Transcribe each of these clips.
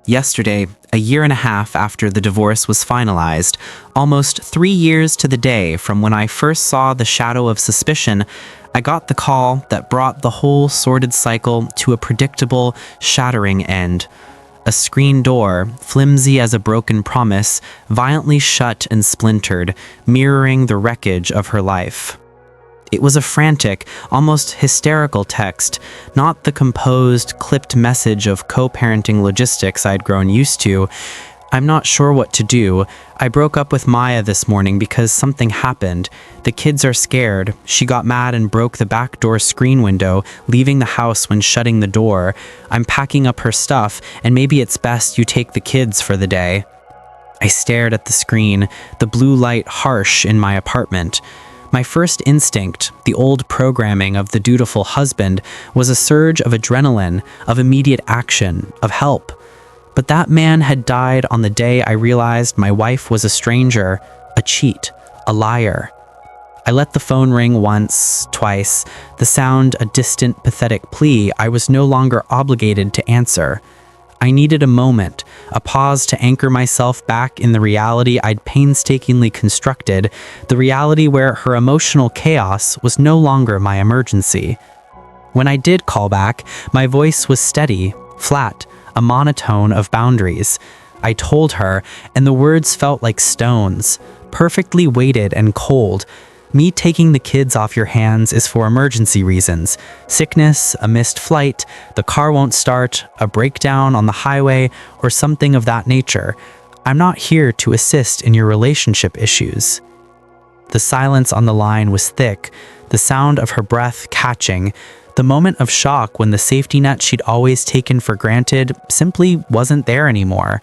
Yesterday, a year and a half after the divorce was finalized, almost 3 years to the day from when I first saw the shadow of suspicion, I got the call that brought the whole sordid cycle to a predictable, shattering end. A screen door, flimsy as a broken promise, violently shut and splintered, mirroring the wreckage of her life. It was a frantic, almost hysterical text, not the composed, clipped message of co-parenting logistics I'd grown used to. I'm not sure what to do. I broke up with Maya this morning because something happened. The kids are scared. She got mad and broke the back door screen window, leaving the house when shutting the door. I'm packing up her stuff, and maybe it's best you take the kids for the day. I stared at the screen, the blue light harsh in my apartment. My first instinct, the old programming of the dutiful husband, was a surge of adrenaline, of immediate action, of help. But that man had died on the day I realized my wife was a stranger, a cheat, a liar. I let the phone ring once, twice, the sound a distant, pathetic plea I was no longer obligated to answer. I needed a moment, a pause to anchor myself back in the reality I'd painstakingly constructed, the reality where her emotional chaos was no longer my emergency. When I did call back, my voice was steady, flat, a monotone of boundaries. I told her, and the words felt like stones, perfectly weighted and cold. Me taking the kids off your hands is for emergency reasons. Sickness, a missed flight, the car won't start, a breakdown on the highway, or something of that nature. I'm not here to assist in your relationship issues. The silence on the line was thick, the sound of her breath catching. The moment of shock when the safety net she'd always taken for granted simply wasn't there anymore.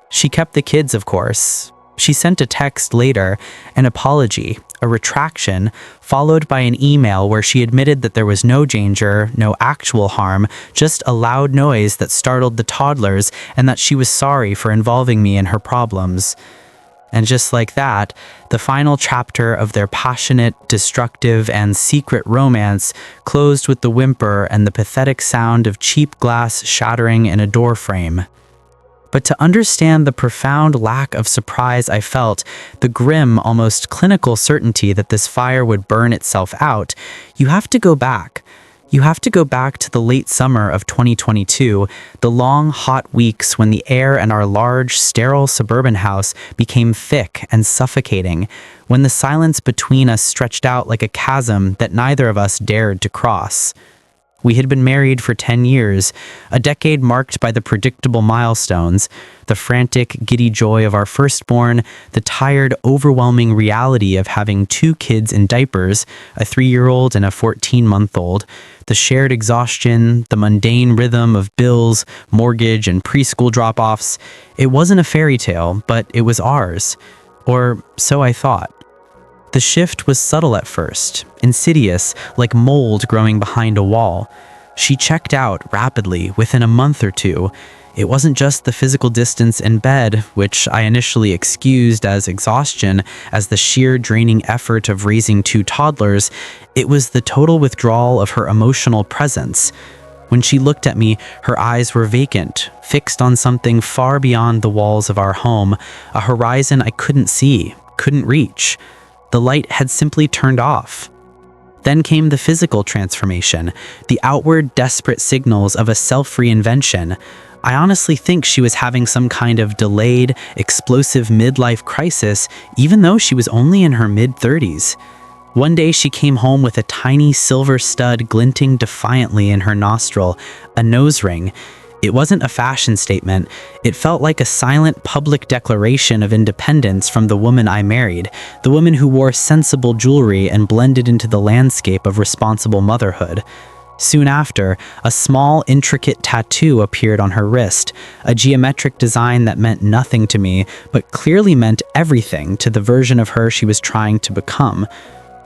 She kept the kids, of course. She sent a text later, an apology, a retraction, followed by an email where she admitted that there was no danger, no actual harm, just a loud noise that startled the toddlers, and that she was sorry for involving me in her problems. And just like that, the final chapter of their passionate, destructive, and secret romance closed with the whimper and the pathetic sound of cheap glass shattering in a door frame. But to understand the profound lack of surprise I felt, the grim, almost clinical certainty that this fire would burn itself out, you have to go back. You have to go back to the late summer of 2022, the long, hot weeks when the air in our large, sterile suburban house became thick and suffocating, when the silence between us stretched out like a chasm that neither of us dared to cross. We had been married for 10 years, a decade marked by the predictable milestones, the frantic, giddy joy of our firstborn, the tired, overwhelming reality of having 2 kids in diapers, a 3-year-old and a 14-month-old, the shared exhaustion, the mundane rhythm of bills, mortgage, and preschool drop-offs. It wasn't a fairy tale, but it was ours. Or so I thought. The shift was subtle at first, insidious, like mold growing behind a wall. She checked out rapidly within a month or two. It wasn't just the physical distance in bed, which I initially excused as exhaustion, as the sheer draining effort of raising 2 toddlers. It was the total withdrawal of her emotional presence. When she looked at me, her eyes were vacant, fixed on something far beyond the walls of our home, a horizon I couldn't see, couldn't reach. The light had simply turned off. Then came the physical transformation, the outward desperate signals of a self-reinvention. I honestly think she was having some kind of delayed, explosive midlife crisis, even though she was only in her mid-30s. One day she came home with a tiny silver stud glinting defiantly in her nostril, a nose ring. It wasn't a fashion statement. It felt like a silent public declaration of independence from the woman I married, the woman who wore sensible jewelry and blended into the landscape of responsible motherhood. Soon after, a small, intricate tattoo appeared on her wrist, a geometric design that meant nothing to me, but clearly meant everything to the version of her she was trying to become.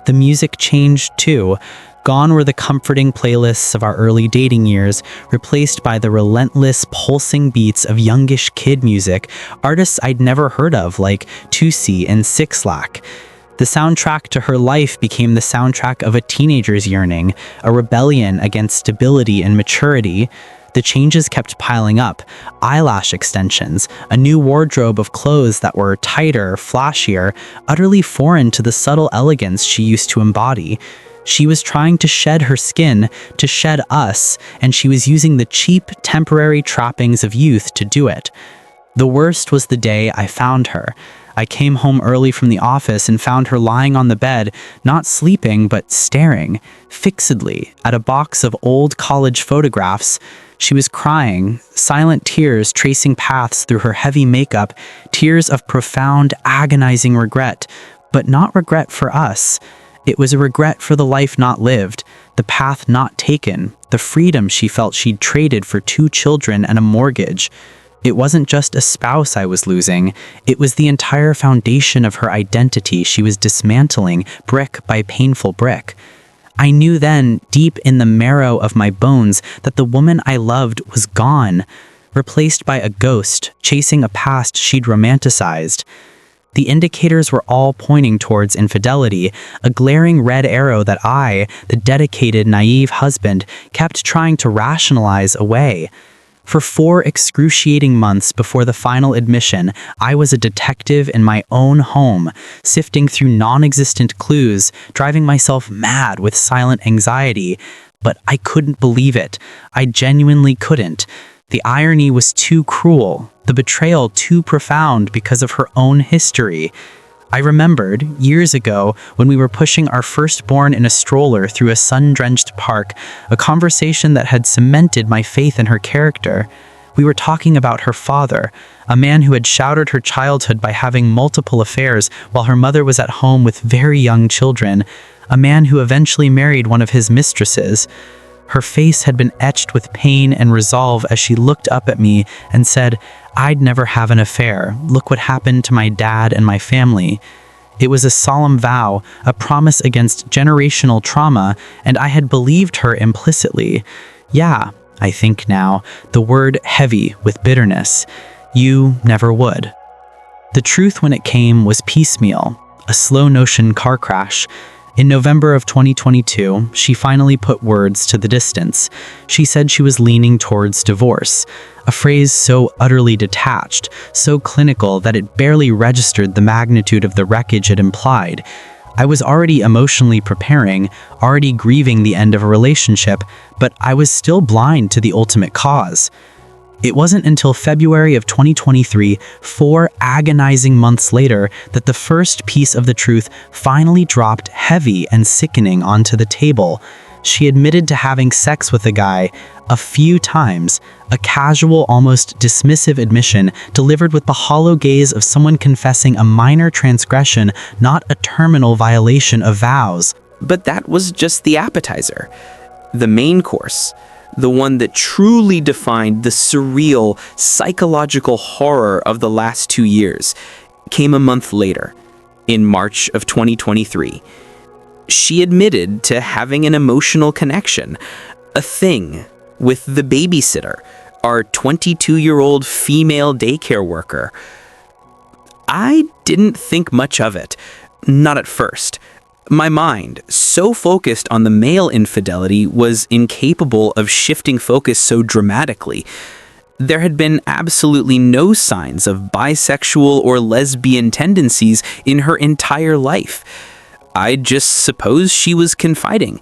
The music changed too. Gone were the comforting playlists of our early dating years, replaced by the relentless, pulsing beats of youngish kid music, artists I'd never heard of like Tusi and Six Lack. The soundtrack to her life became the soundtrack of a teenager's yearning, a rebellion against stability and maturity. The changes kept piling up: eyelash extensions, a new wardrobe of clothes that were tighter, flashier, utterly foreign to the subtle elegance she used to embody. She was trying to shed her skin, to shed us, and she was using the cheap, temporary trappings of youth to do it. The worst was the day I found her. I came home early from the office and found her lying on the bed, not sleeping, but staring, fixedly, at a box of old college photographs. She was crying, silent tears tracing paths through her heavy makeup, tears of profound, agonizing regret, but not regret for us. It was a regret for the life not lived, the path not taken, the freedom she felt she'd traded for 2 children and a mortgage. It wasn't just a spouse I was losing, it was the entire foundation of her identity she was dismantling brick by painful brick. I knew then, deep in the marrow of my bones, that the woman I loved was gone, replaced by a ghost chasing a past she'd romanticized. The indicators were all pointing towards infidelity, a glaring red arrow that I, the dedicated, naive husband, kept trying to rationalize away. For 4 excruciating months before the final admission, I was a detective in my own home, sifting through non-existent clues, driving myself mad with silent anxiety. But I couldn't believe it. I genuinely couldn't. The irony was too cruel, the betrayal too profound because of her own history. I remembered, years ago, when we were pushing our firstborn in a stroller through a sun-drenched park, a conversation that had cemented my faith in her character. We were talking about her father, a man who had shattered her childhood by having multiple affairs while her mother was at home with very young children, a man who eventually married one of his mistresses. Her face had been etched with pain and resolve as she looked up at me and said, "I'd never have an affair. Look what happened to my dad and my family." It was a solemn vow, a promise against generational trauma, and I had believed her implicitly. Yeah, I think now, the word heavy with bitterness. You never would. The truth when it came was piecemeal, a slow-motion car crash. In November of 2022, she finally put words to the distance. She said she was leaning towards divorce, a phrase so utterly detached, so clinical that it barely registered the magnitude of the wreckage it implied. I was already emotionally preparing, already grieving the end of a relationship, but I was still blind to the ultimate cause. It wasn't until February of 2023, 4 agonizing months later, that the first piece of the truth finally dropped heavy and sickening onto the table. She admitted to having sex with a guy a few times, a casual, almost dismissive admission delivered with the hollow gaze of someone confessing a minor transgression, not a terminal violation of vows. But that was just the appetizer. The main course, the one that truly defined the surreal, psychological horror of the last 2 years, came a month later, in March of 2023. She admitted to having an emotional connection, a thing, with the babysitter, our 22-year-old female daycare worker. I didn't think much of it, not at first. My mind, so focused on the male infidelity, was incapable of shifting focus so dramatically. There had been absolutely no signs of bisexual or lesbian tendencies in her entire life. I just supposed she was confiding,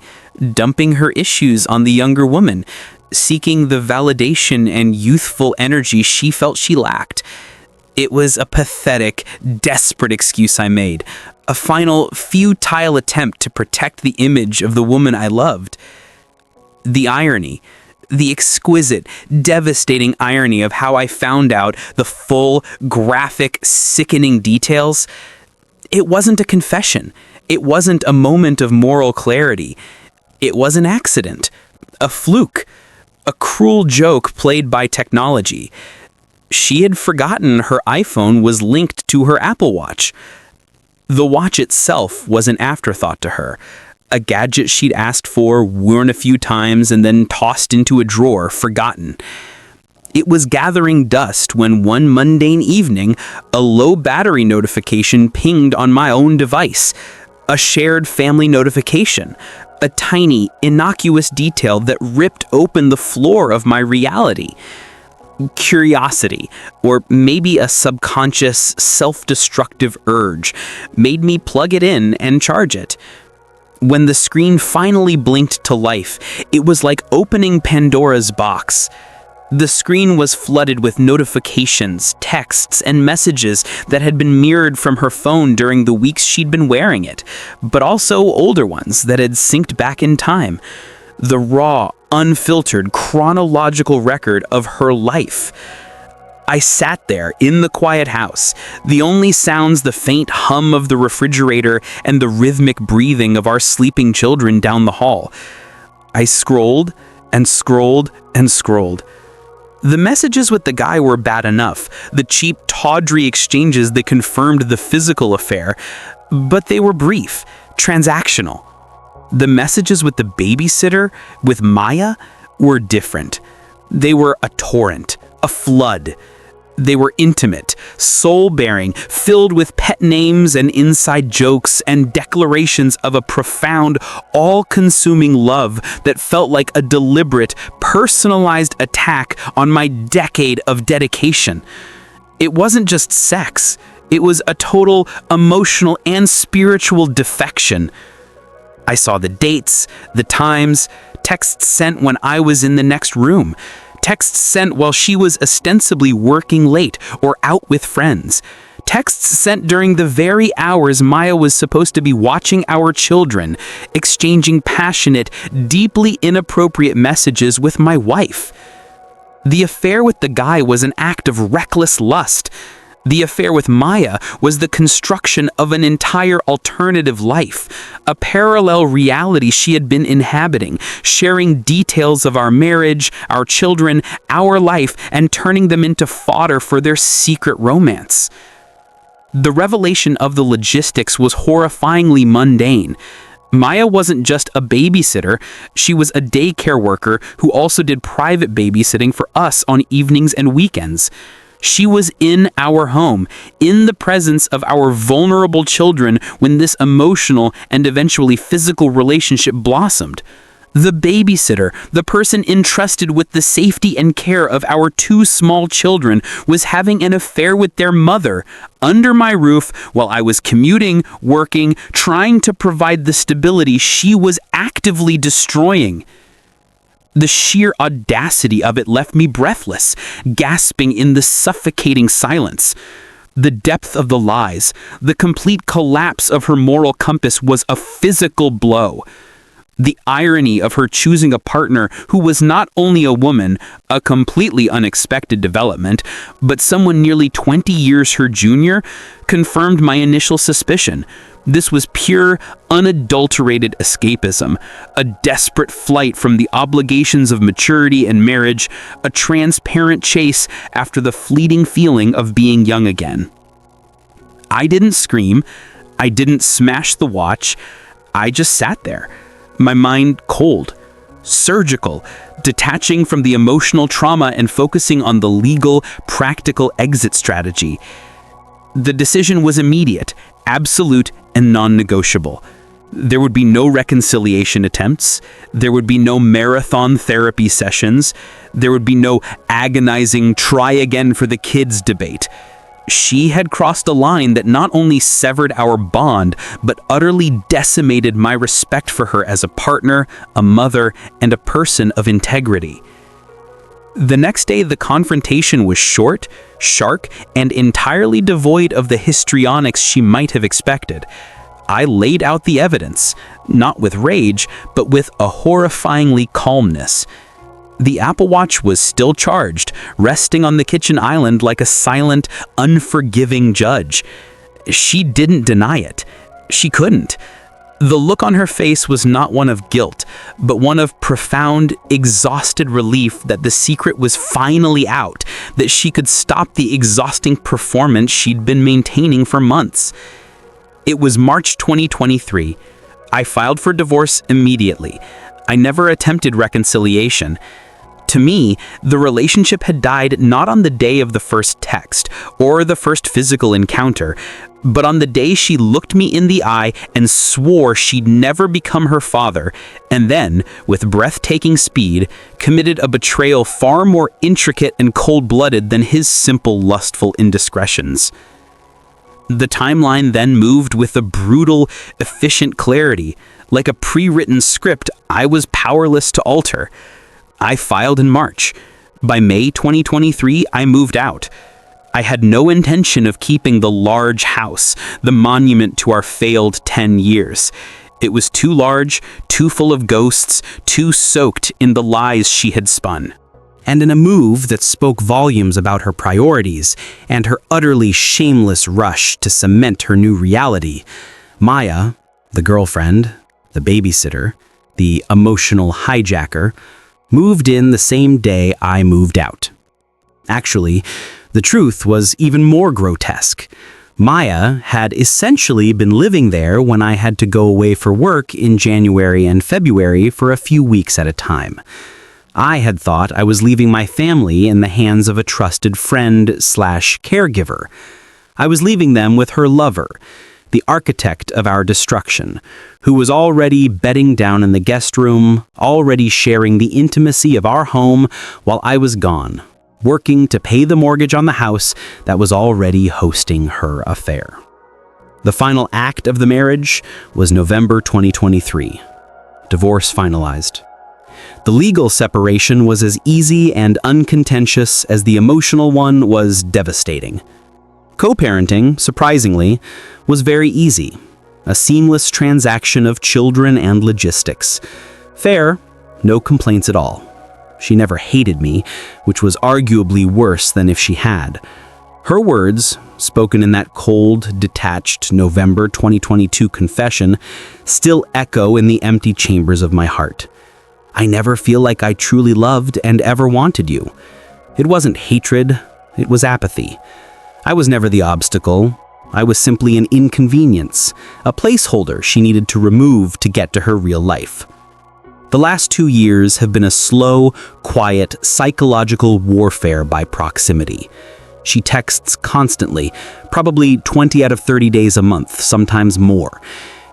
dumping her issues on the younger woman, seeking the validation and youthful energy she felt she lacked. It was a pathetic, desperate excuse I made, a final, futile attempt to protect the image of the woman I loved. The irony, the exquisite, devastating irony of how I found out the full, graphic, sickening details. It wasn't a confession. It wasn't a moment of moral clarity. It was an accident, a fluke, a cruel joke played by technology. She had forgotten her iPhone was linked to her Apple Watch. The watch itself was an afterthought to her, a gadget she'd asked for, worn a few times, and then tossed into a drawer, forgotten. It was gathering dust when one mundane evening, a low battery notification pinged on my own device, a shared family notification, A tiny, innocuous detail that ripped open the floor of my reality. Curiosity, or maybe a subconscious, self-destructive urge, made me plug it in and charge it. When the screen finally blinked to life, it was like opening Pandora's box. The screen was flooded with notifications, texts, and messages that had been mirrored from her phone during the weeks she'd been wearing it, but also older ones that had synced back in time. The raw, unfiltered, chronological record of her life. I sat there in the quiet house, the only sounds the faint hum of the refrigerator and the rhythmic breathing of our sleeping children down the hall. I scrolled and scrolled and scrolled. The messages with the guy were bad enough, the cheap, tawdry exchanges that confirmed the physical affair, but they were brief, transactional. The messages with the babysitter, with Maya, were different. They were a torrent, a flood. They were intimate, soul-bearing, filled with pet names and inside jokes and declarations of a profound, all-consuming love that felt like a deliberate, personalized attack on my decade of dedication. It wasn't just sex. It was a total emotional and spiritual defection. I saw the dates, the times, texts sent when I was in the next room, texts sent while she was ostensibly working late or out with friends, texts sent during the very hours Maya was supposed to be watching our children, exchanging passionate, deeply inappropriate messages with my wife. The affair with the guy was an act of reckless lust. The affair with Maya was the construction of an entire alternative life, a parallel reality she had been inhabiting, sharing details of our marriage, our children, our life, and turning them into fodder for their secret romance. The revelation of the logistics was horrifyingly mundane. Maya wasn't just a babysitter, she was a daycare worker who also did private babysitting for us on evenings and weekends. She was in our home, in the presence of our vulnerable children when this emotional and eventually physical relationship blossomed. The babysitter, the person entrusted with the safety and care of our two small children, was having an affair with their mother, under my roof, while I was commuting, working, trying to provide the stability she was actively destroying. The sheer audacity of it left me breathless, gasping in the suffocating silence. The depth of the lies, the complete collapse of her moral compass was a physical blow. The irony of her choosing a partner who was not only a woman, a completely unexpected development, but someone nearly 20 years her junior, confirmed my initial suspicion. This was pure, unadulterated escapism, a desperate flight from the obligations of maturity and marriage, a transparent chase after the fleeting feeling of being young again. I didn't scream. I didn't smash the watch. I just sat there, my mind cold, surgical, detaching from the emotional trauma and focusing on the legal, practical exit strategy. The decision was immediate, absolute, and non-negotiable. There would be no reconciliation attempts. There would be no marathon therapy sessions. There would be no agonizing try again for the kids debate. She had crossed a line that not only severed our bond, but utterly decimated my respect for her as a partner, a mother, and a person of integrity. The next day, the confrontation was short, sharp, and entirely devoid of the histrionics she might have expected. I laid out the evidence, not with rage, but with a horrifyingly calmness. The Apple Watch was still charged, resting on the kitchen island like a silent, unforgiving judge. She didn't deny it. She couldn't. The look on her face was not one of guilt, but one of profound, exhausted relief that the secret was finally out, that she could stop the exhausting performance she'd been maintaining for months. It was March 2023. I filed for divorce immediately. I never attempted reconciliation. To me, the relationship had died not on the day of the first text or the first physical encounter, But on the day she looked me in the eye and swore she'd never become her father, and then, with breathtaking speed, committed a betrayal far more intricate and cold-blooded than his simple, lustful indiscretions. The timeline then moved with a brutal, efficient clarity. Like a pre-written script, I was powerless to alter. I filed in March. By May 2023, I moved out. I had no intention of keeping the large house, the monument to our failed 10 years. It was too large, too full of ghosts, too soaked in the lies she had spun. And in a move that spoke volumes about her priorities and her utterly shameless rush to cement her new reality, Maya, the girlfriend, the babysitter, the emotional hijacker, moved in the same day I moved out. Actually, the truth was even more grotesque. Maya had essentially been living there when I had to go away for work in January and February for a few weeks at a time. I had thought I was leaving my family in the hands of a trusted friend/caregiver. I was leaving them with her lover, the architect of our destruction, who was already bedding down in the guest room, already sharing the intimacy of our home while I was gone, working to pay the mortgage on the house that was already hosting her affair. The final act of the marriage was November 2023. Divorce finalized. The legal separation was as easy and uncontentious as the emotional one was devastating. Co-parenting, surprisingly, was very easy. A seamless transaction of children and logistics. Fair, no complaints at all. She never hated me, which was arguably worse than if she had. Her words, spoken in that cold, detached November 2022 confession, still echo in the empty chambers of my heart. I never feel like I truly loved and ever wanted you. It wasn't hatred, it was apathy. I was never the obstacle. I was simply an inconvenience, a placeholder she needed to remove to get to her real life. The last 2 years have been a slow, quiet, psychological warfare by proximity. She texts constantly, probably 20 out of 30 days a month, sometimes more.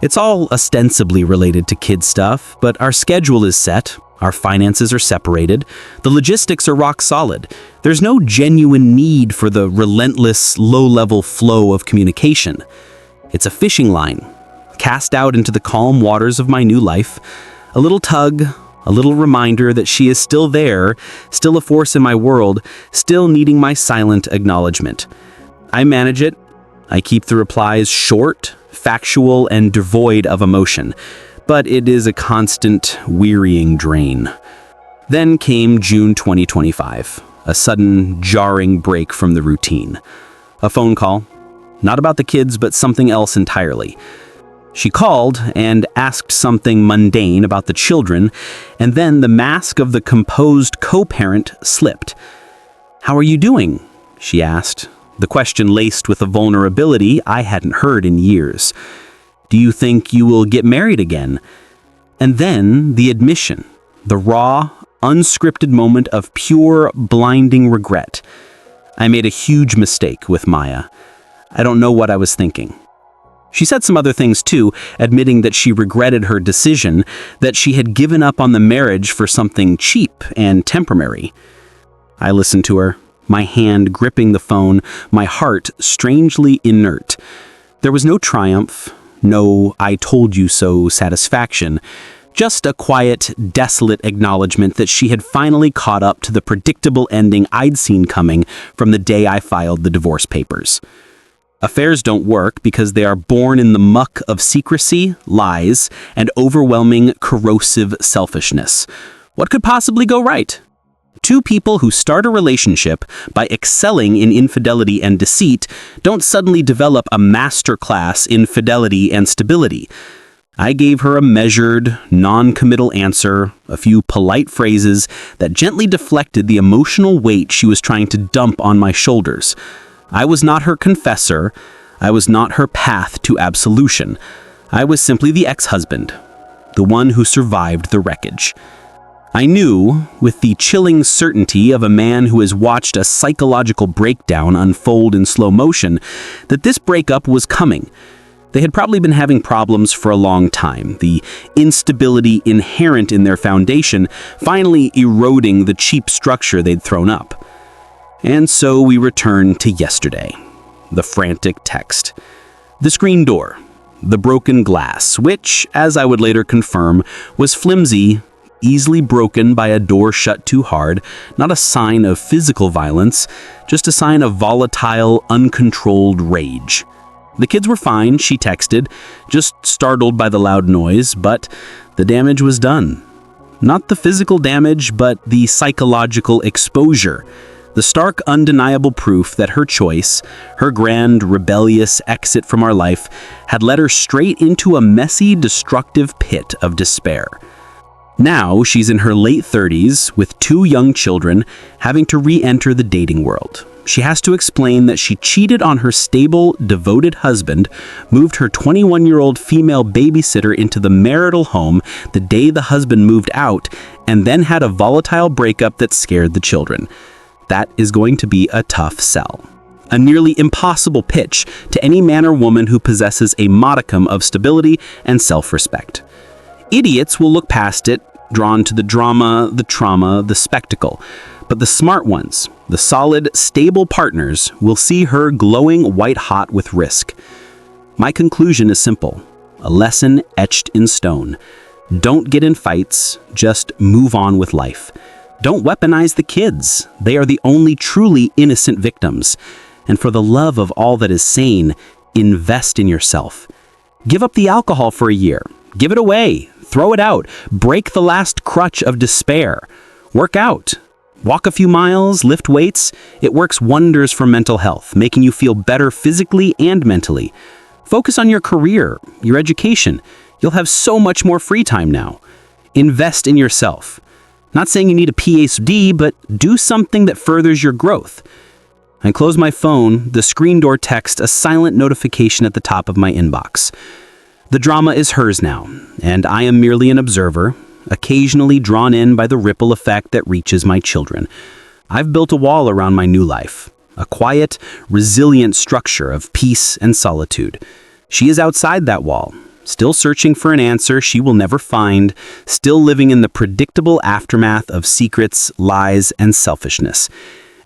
It's all ostensibly related to kid stuff, but our schedule is set, our finances are separated, the logistics are rock solid. There's no genuine need for the relentless, low-level flow of communication. It's a fishing line, cast out into the calm waters of my new life. A little tug, a little reminder that she is still there, still a force in my world, still needing my silent acknowledgement. I manage it. I keep the replies short, factual, and devoid of emotion, but it is a constant, wearying drain. Then came June 2025, a sudden, jarring break from the routine. A phone call, not about the kids, but something else entirely. She called and asked something mundane about the children, and then the mask of the composed co-parent slipped. "How are you doing?" she asked, the question laced with a vulnerability I hadn't heard in years. "Do you think you will get married again?" And then the admission, the raw, unscripted moment of pure, blinding regret. I made a huge mistake with Maya. I don't know what I was thinking. She said some other things too, admitting that she regretted her decision, that she had given up on the marriage for something cheap and temporary. I listened to her, my hand gripping the phone, my heart strangely inert. There was no triumph, no "I told you so" satisfaction, just a quiet, desolate acknowledgement that she had finally caught up to the predictable ending I'd seen coming from the day I filed the divorce papers. Affairs don't work because they are born in the muck of secrecy, lies, and overwhelming, corrosive selfishness. What could possibly go right? Two people who start a relationship by excelling in infidelity and deceit don't suddenly develop a masterclass in fidelity and stability. I gave her a measured, non-committal answer, a few polite phrases that gently deflected the emotional weight she was trying to dump on my shoulders. I was not her confessor. I was not her path to absolution. I was simply the ex-husband, the one who survived the wreckage. I knew, with the chilling certainty of a man who has watched a psychological breakdown unfold in slow motion, that this breakup was coming. They had probably been having problems for a long time, the instability inherent in their foundation finally eroding the cheap structure they'd thrown up. And so we returned to yesterday. The frantic text. The screen door. The broken glass, which, as I would later confirm, was flimsy, easily broken by a door shut too hard, not a sign of physical violence, just a sign of volatile, uncontrolled rage. The kids were fine, she texted, just startled by the loud noise, but the damage was done. Not the physical damage, but the psychological exposure. The stark, undeniable proof that her choice, her grand, rebellious exit from our life, had led her straight into a messy, destructive pit of despair. Now she's in her late 30s, with 2 young children, having to re-enter the dating world. She has to explain that she cheated on her stable, devoted husband, moved her 21-year-old female babysitter into the marital home the day the husband moved out, and then had a volatile breakup that scared the children. That is going to be a tough sell. A nearly impossible pitch to any man or woman who possesses a modicum of stability and self-respect. Idiots will look past it, drawn to the drama, the trauma, the spectacle. But the smart ones, the solid, stable partners, will see her glowing white-hot with risk. My conclusion is simple, a lesson etched in stone. Don't get in fights, just move on with life. Don't weaponize the kids. They are the only truly innocent victims. And for the love of all that is sane, invest in yourself. Give up the alcohol for a year. Give it away. Throw it out. Break the last crutch of despair. Work out. Walk a few miles, lift weights. It works wonders for mental health, making you feel better physically and mentally. Focus on your career, your education. You'll have so much more free time now. Invest in yourself. Not saying you need a PhD, but do something that furthers your growth. I close my phone, the screen door text a silent notification at the top of my inbox. The drama is hers now, and I am merely an observer, occasionally drawn in by the ripple effect that reaches my children. I've built a wall around my new life, a quiet, resilient structure of peace and solitude. She is outside that wall, still searching for an answer she will never find, still living in the predictable aftermath of secrets, lies, and selfishness.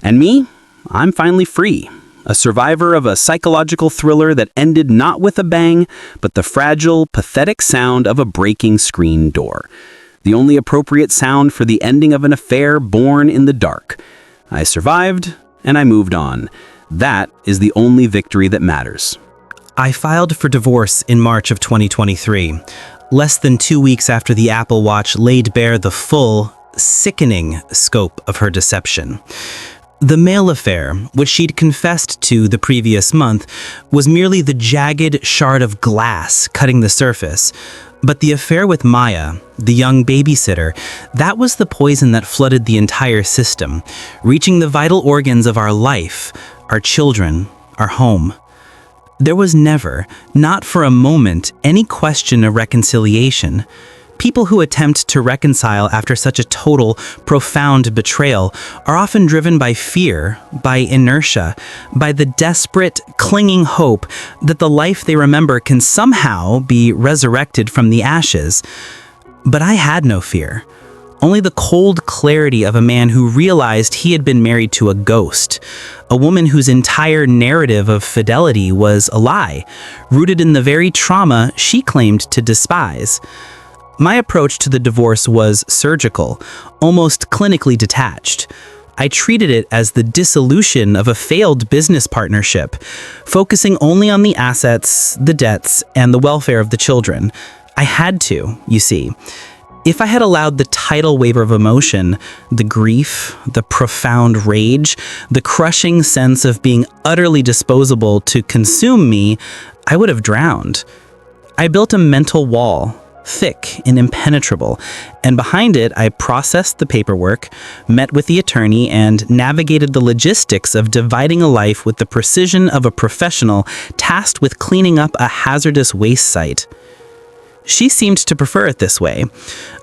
And me? I'm finally free. A survivor of a psychological thriller that ended not with a bang, but the fragile, pathetic sound of a breaking screen door. The only appropriate sound for the ending of an affair born in the dark. I survived, and I moved on. That is the only victory that matters. I filed for divorce in March of 2023, less than 2 weeks after the Apple Watch laid bare the full, sickening scope of her deception. The mail affair, which she'd confessed to the previous month, was merely the jagged shard of glass cutting the surface. But the affair with Maya, the young babysitter, that was the poison that flooded the entire system, reaching the vital organs of our life, our children, our home. There was never, not for a moment, any question of reconciliation. People who attempt to reconcile after such a total, profound betrayal are often driven by fear, by inertia, by the desperate, clinging hope that the life they remember can somehow be resurrected from the ashes. But I had no fear. Only the cold clarity of a man who realized he had been married to a ghost, a woman whose entire narrative of fidelity was a lie, rooted in the very trauma she claimed to despise. My approach to the divorce was surgical, almost clinically detached. I treated it as the dissolution of a failed business partnership, focusing only on the assets, the debts, and the welfare of the children. I had to, you see. If I had allowed the tidal wave of emotion, the grief, the profound rage, the crushing sense of being utterly disposable to consume me, I would have drowned. I built a mental wall, thick and impenetrable, and behind it I processed the paperwork, met with the attorney, and navigated the logistics of dividing a life with the precision of a professional tasked with cleaning up a hazardous waste site. She seemed to prefer it this way.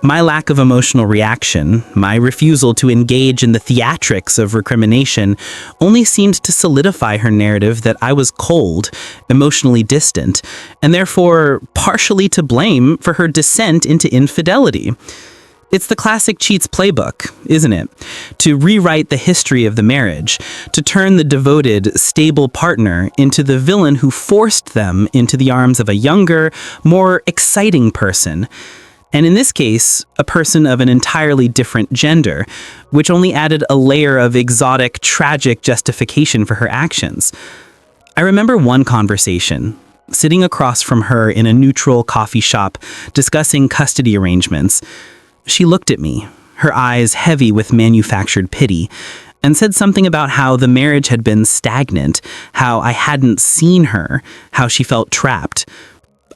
My lack of emotional reaction, my refusal to engage in the theatrics of recrimination, only seemed to solidify her narrative that I was cold, emotionally distant, and therefore partially to blame for her descent into infidelity. It's the classic cheat's playbook, isn't it? To rewrite the history of the marriage, to turn the devoted, stable partner into the villain who forced them into the arms of a younger, more exciting person. And in this case, a person of an entirely different gender, which only added a layer of exotic, tragic justification for her actions. I remember one conversation, sitting across from her in a neutral coffee shop, discussing custody arrangements. She looked at me, her eyes heavy with manufactured pity, and said something about how the marriage had been stagnant, how I hadn't seen her, how she felt trapped.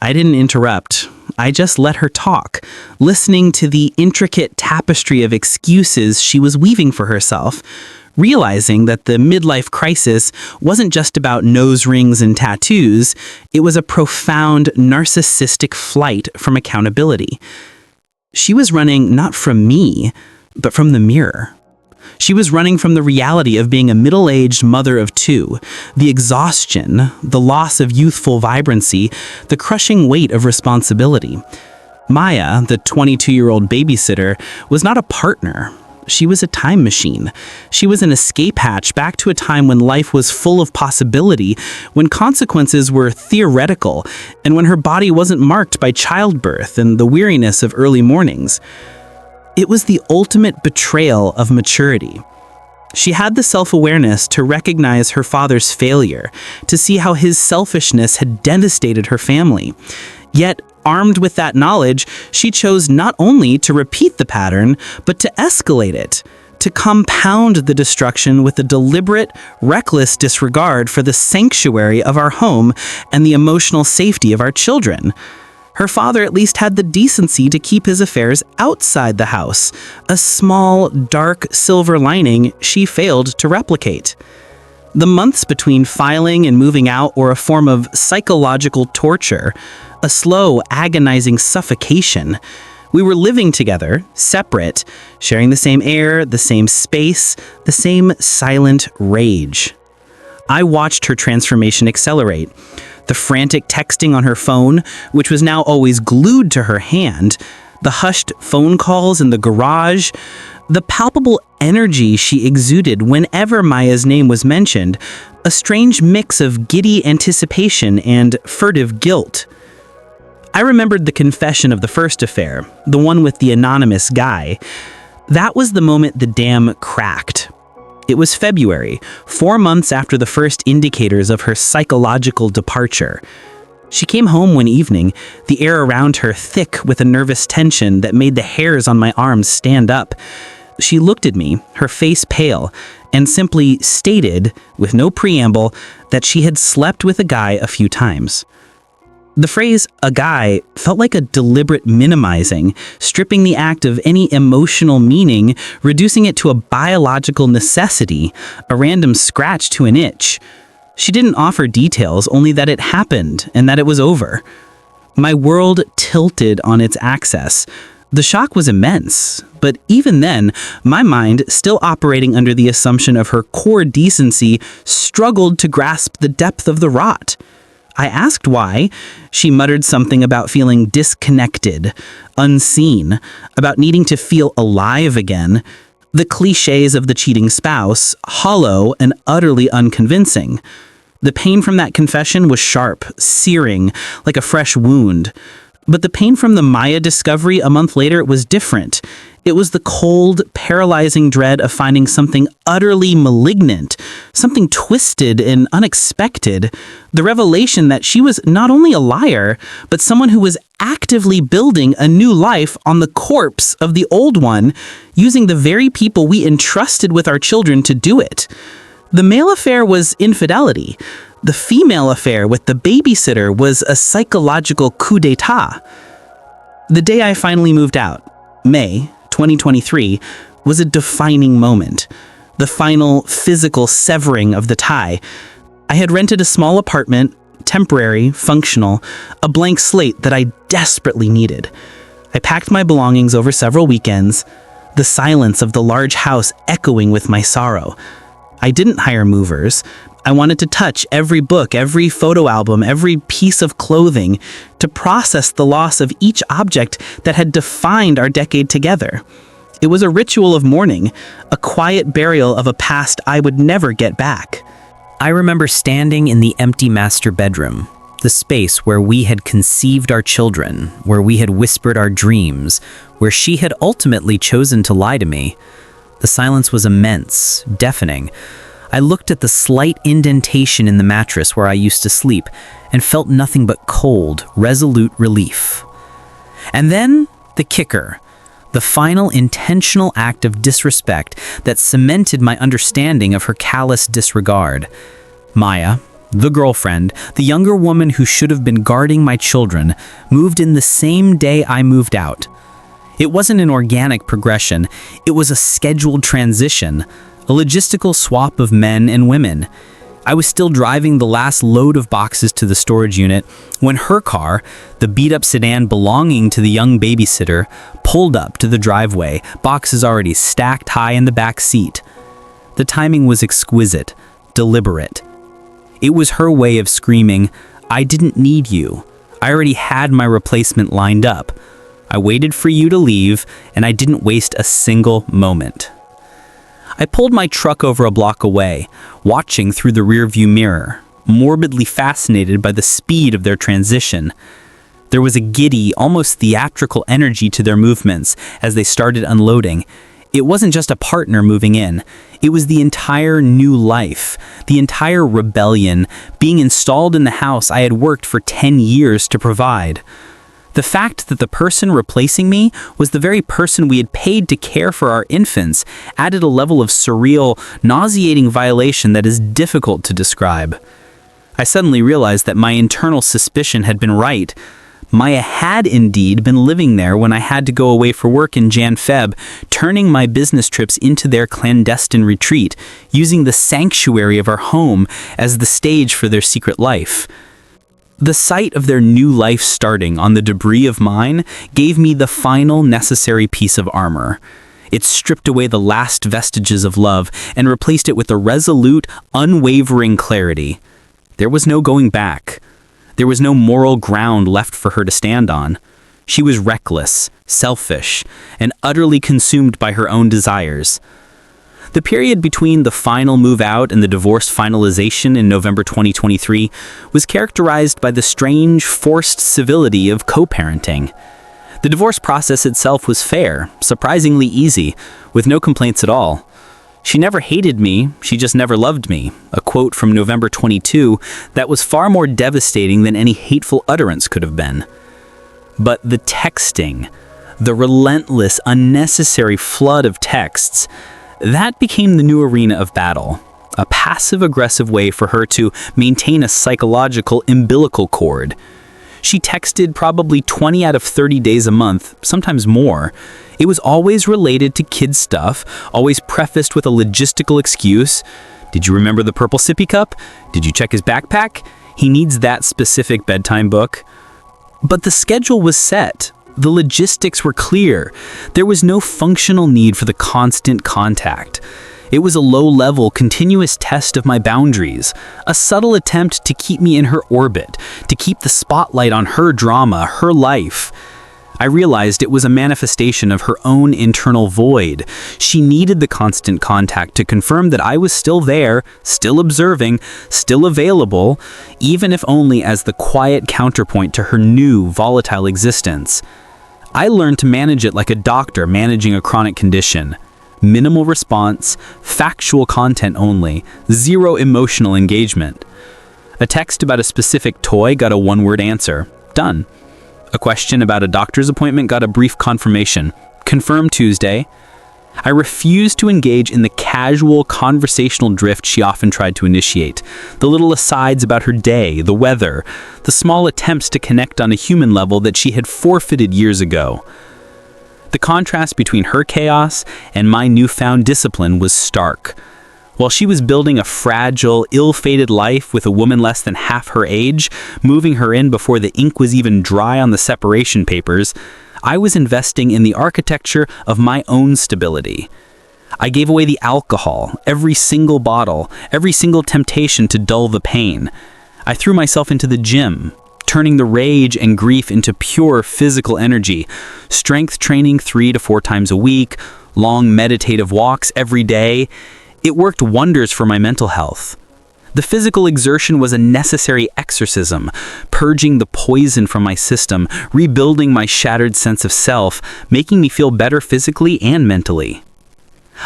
I didn't interrupt. I just let her talk, listening to the intricate tapestry of excuses she was weaving for herself, realizing that the midlife crisis wasn't just about nose rings and tattoos, it was a profound narcissistic flight from accountability. She was running not from me, but from the mirror. She was running from the reality of being a middle-aged mother of two, the exhaustion, the loss of youthful vibrancy, the crushing weight of responsibility. Maya, the 22-year-old babysitter, was not a partner. She was a time machine. She was an escape hatch back to a time when life was full of possibility, when consequences were theoretical, and when her body wasn't marked by childbirth and the weariness of early mornings. It was the ultimate betrayal of maturity. She had the self-awareness to recognize her father's failure, to see how his selfishness had devastated her family. Yet, armed with that knowledge, she chose not only to repeat the pattern, but to escalate it, to compound the destruction with a deliberate, reckless disregard for the sanctuary of our home and the emotional safety of our children. Her father at least had the decency to keep his affairs outside the house, a small, dark silver lining she failed to replicate. The months between filing and moving out were a form of psychological torture, a slow, agonizing suffocation. We were living together, separate, sharing the same air, the same space, the same silent rage. I watched her transformation accelerate. The frantic texting on her phone, which was now always glued to her hand, the hushed phone calls in the garage, the palpable energy she exuded whenever Maya's name was mentioned, a strange mix of giddy anticipation and furtive guilt. I remembered the confession of the first affair, the one with the anonymous guy. That was the moment the dam cracked. It was February, 4 months after the first indicators of her psychological departure. She came home one evening, the air around her thick with a nervous tension that made the hairs on my arms stand up. She looked at me, her face pale, and simply stated, with no preamble, that she had slept with a guy a few times. The phrase, "a guy," felt like a deliberate minimizing, stripping the act of any emotional meaning, reducing it to a biological necessity, a random scratch to an itch. She didn't offer details, only that it happened and that it was over. My world tilted on its axis. The shock was immense, but even then, my mind, still operating under the assumption of her core decency, struggled to grasp the depth of the rot. I asked why. She muttered something about feeling disconnected, unseen, about needing to feel alive again. The cliches of the cheating spouse, hollow and utterly unconvincing. The pain from that confession was sharp, searing, like a fresh wound. But the pain from the Maya discovery a month later was different. It was the cold, paralyzing dread of finding something utterly malignant, something twisted and unexpected. The revelation that she was not only a liar, but someone who was actively building a new life on the corpse of the old one, using the very people we entrusted with our children to do it. The male affair was infidelity. The female affair with the babysitter was a psychological coup d'etat. The day I finally moved out, May 2023, was a defining moment. The final physical severing of the tie. I had rented a small apartment, temporary, functional, a blank slate that I desperately needed. I packed my belongings over several weekends, the silence of the large house echoing with my sorrow. I didn't hire movers. I wanted to touch every book, every photo album, every piece of clothing, to process the loss of each object that had defined our decade together. It was a ritual of mourning, a quiet burial of a past I would never get back. I remember standing in the empty master bedroom, the space where we had conceived our children, where we had whispered our dreams, where she had ultimately chosen to lie to me. The silence was immense, deafening. I looked at the slight indentation in the mattress where I used to sleep and felt nothing but cold, resolute relief. And then the kicker, the final intentional act of disrespect that cemented my understanding of her callous disregard. Maya, the girlfriend, the younger woman who should have been guarding my children, moved in the same day I moved out. It wasn't an organic progression, it was a scheduled transition, a logistical swap of men and women. I was still driving the last load of boxes to the storage unit when her car, the beat-up sedan belonging to the young babysitter, pulled up to the driveway, boxes already stacked high in the back seat. The timing was exquisite, deliberate. It was her way of screaming, "I didn't need you. I already had my replacement lined up. I waited for you to leave, and I didn't waste a single moment." I pulled my truck over a block away, watching through the rearview mirror, morbidly fascinated by the speed of their transition. There was a giddy, almost theatrical energy to their movements as they started unloading. It wasn't just a partner moving in. It was the entire new life, the entire rebellion, being installed in the house I had worked for 10 years to provide. The fact that the person replacing me was the very person we had paid to care for our infants added a level of surreal, nauseating violation that is difficult to describe. I suddenly realized that my internal suspicion had been right. Maya had indeed been living there when I had to go away for work in Jan-Feb, turning my business trips into their clandestine retreat, using the sanctuary of our home as the stage for their secret life. The sight of their new life starting on the debris of mine gave me the final necessary piece of armor. It stripped away the last vestiges of love and replaced it with a resolute, unwavering clarity. There was no going back. There was no moral ground left for her to stand on. She was reckless, selfish, and utterly consumed by her own desires. The period between the final move out and the divorce finalization in November 2023 was characterized by the strange, forced civility of co-parenting. The divorce process itself was fair, surprisingly easy, with no complaints at all. "She never hated me, she just never loved me," a quote from November 22 that was far more devastating than any hateful utterance could have been. But the texting, the relentless, unnecessary flood of texts, that became the new arena of battle, a passive-aggressive way for her to maintain a psychological umbilical cord. She texted probably 20 out of 30 days a month, sometimes more. It was always related to kid stuff, always prefaced with a logistical excuse. "Did you remember the purple sippy cup? Did you check his backpack? He needs that specific bedtime book." But the schedule was set. The logistics were clear. There was no functional need for the constant contact. It was a low-level, continuous test of my boundaries, a subtle attempt to keep me in her orbit, to keep the spotlight on her drama, her life. I realized it was a manifestation of her own internal void. She needed the constant contact to confirm that I was still there, still observing, still available, even if only as the quiet counterpoint to her new, volatile existence. I learned to manage it like a doctor managing a chronic condition. Minimal response, factual content only, zero emotional engagement. A text about a specific toy got a one-word answer. Done. A question about a doctor's appointment got a brief confirmation. Confirmed Tuesday. I refused to engage in the casual conversational drift she often tried to initiate. The little asides about her day, the weather, the small attempts to connect on a human level that she had forfeited years ago. The contrast between her chaos and my newfound discipline was stark. While she was building a fragile, ill-fated life with a woman less than half her age, moving her in before the ink was even dry on the separation papers, I was investing in the architecture of my own stability. I gave away the alcohol, every single bottle, every single temptation to dull the pain. I threw myself into the gym, turning the rage and grief into pure physical energy, strength training 3 to 4 times a week, long meditative walks every day. It worked wonders for my mental health. The physical exertion was a necessary exorcism, purging the poison from my system, rebuilding my shattered sense of self, making me feel better physically and mentally.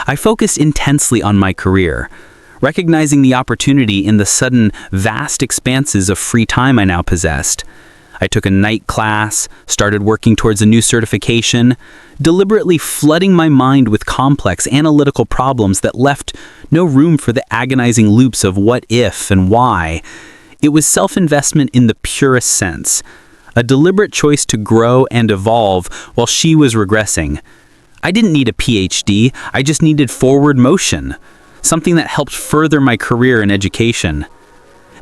I focused intensely on my career, recognizing the opportunity in the sudden, vast expanses of free time I now possessed. I took a night class, started working towards a new certification, deliberately flooding my mind with complex analytical problems that left no room for the agonizing loops of what if and why. It was self-investment in the purest sense, a deliberate choice to grow and evolve while she was regressing. I didn't need a PhD, I just needed forward motion, something that helped further my career and education.